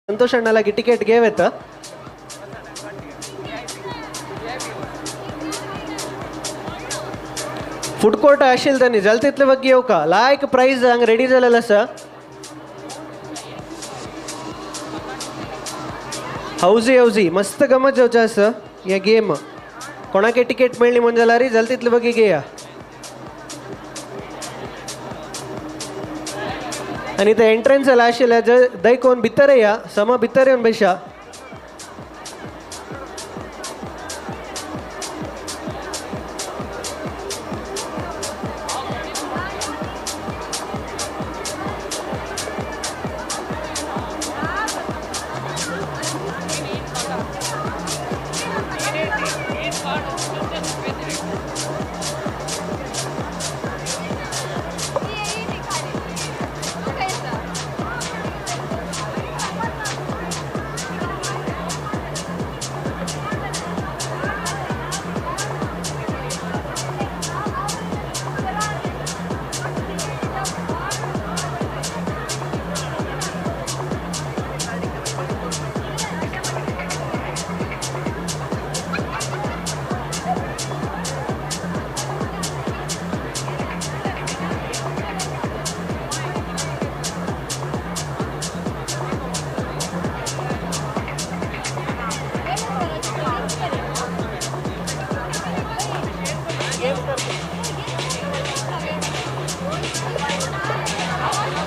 संतोष अण्णा लागीं टिकेट घेव येता. फूड कोर्ट आशिल्लें तांणी जालें तितले वगे येवका. लायक प्रायज हांगा रेडी जालेलो आसा. हावजी मस्त गमत जावचें आसा हें गेम. कोणाक टिकेट मेळ्ळी म्हण जाल्यार जालें तितले वगे घेया. आनी ते एंट्रन्स जाला आशिल्ले दय कोण भितर येया. समा भितर येवन बशा.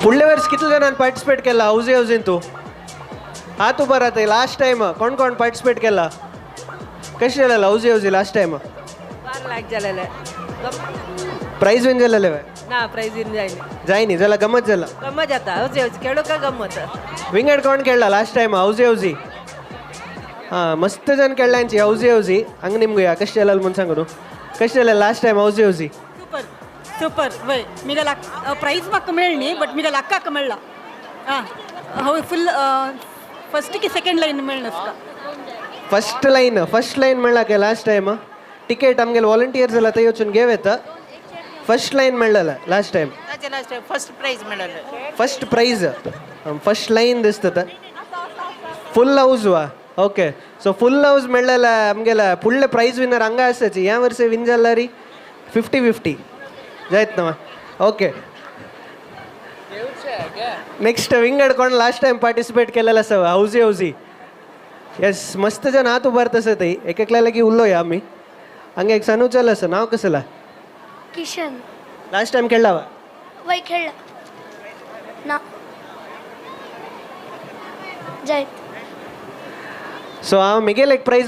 फुडले वर्स कितले जाणांनी पार्टिसिपेट केला हावजीन तूं? हात उबो राहता. लास्ट टायम कोण कोण पार्टिसिपेट केला? कशें जालें हावजी लास्ट टायम? 12 लाख जालेले. प्राइज विन जालेले? ना प्राइज विन जायनी जाल्यार गमत जाला. गमत जाता हावजी खेळू का गमत. विंगड कोण खेळला लास्ट टायम? हावजी. हां मस्त जण खेळ्ळ्यांची हावजी. हंगा निಮ್ಗೆ कशें जालें म्हूण सांगू न्हू. कशें जालें लास्ट टायम हावजी? ಸೂಪರ್ ವೈ ಮಿಗಲ ಪ್ರೈಸ್ ಮಕ್ಕ ಮೇಳ್ನಿ ಬಟ್ ಮಿಗಲ ಅಕ್ಕಕ್ಕ ಮೇಳ ಹಾಂ ಹೌ ಫುಲ್ ಫಸ್ಟಿಗೆ ಸೆಕೆಂಡ್ ಲೈನ್ ಮೇಳ್ನಸ್ಕ फस्ट लाईन मेळ्ळा काय लास्ट टायम? टिकेट आमगेले वॉलंटियर्स जाला ते वचून घेव येता. फस्ट लाईन मेळ्ळा लास्ट टायम. फर्स्ट प्राइज मेळले. फस्ट प्राइज फस्ट लाईन दिसता. फुल हाऊस वा. ओके सो फुल हाऊस मेळ्ळा आमगेला फुडले प्राइज विनर हंगा आसाची. ह्या वर्सा विन जाला री 50-50 जायत ना. ओके नेक्स्ट विंगड कोण लास्ट टायम पार्टिसिपेट केलेला आसा हावजी. येस मस्त जण हात उबारत आसत. एक एकल्या लागीं उलोया आमी. हंगा एक सनूचल आसा. नाव कसला? किशन. लास्ट टायम खेळला वा? वय खेळला ना जय. सो हांव मिगेल एक प्राइज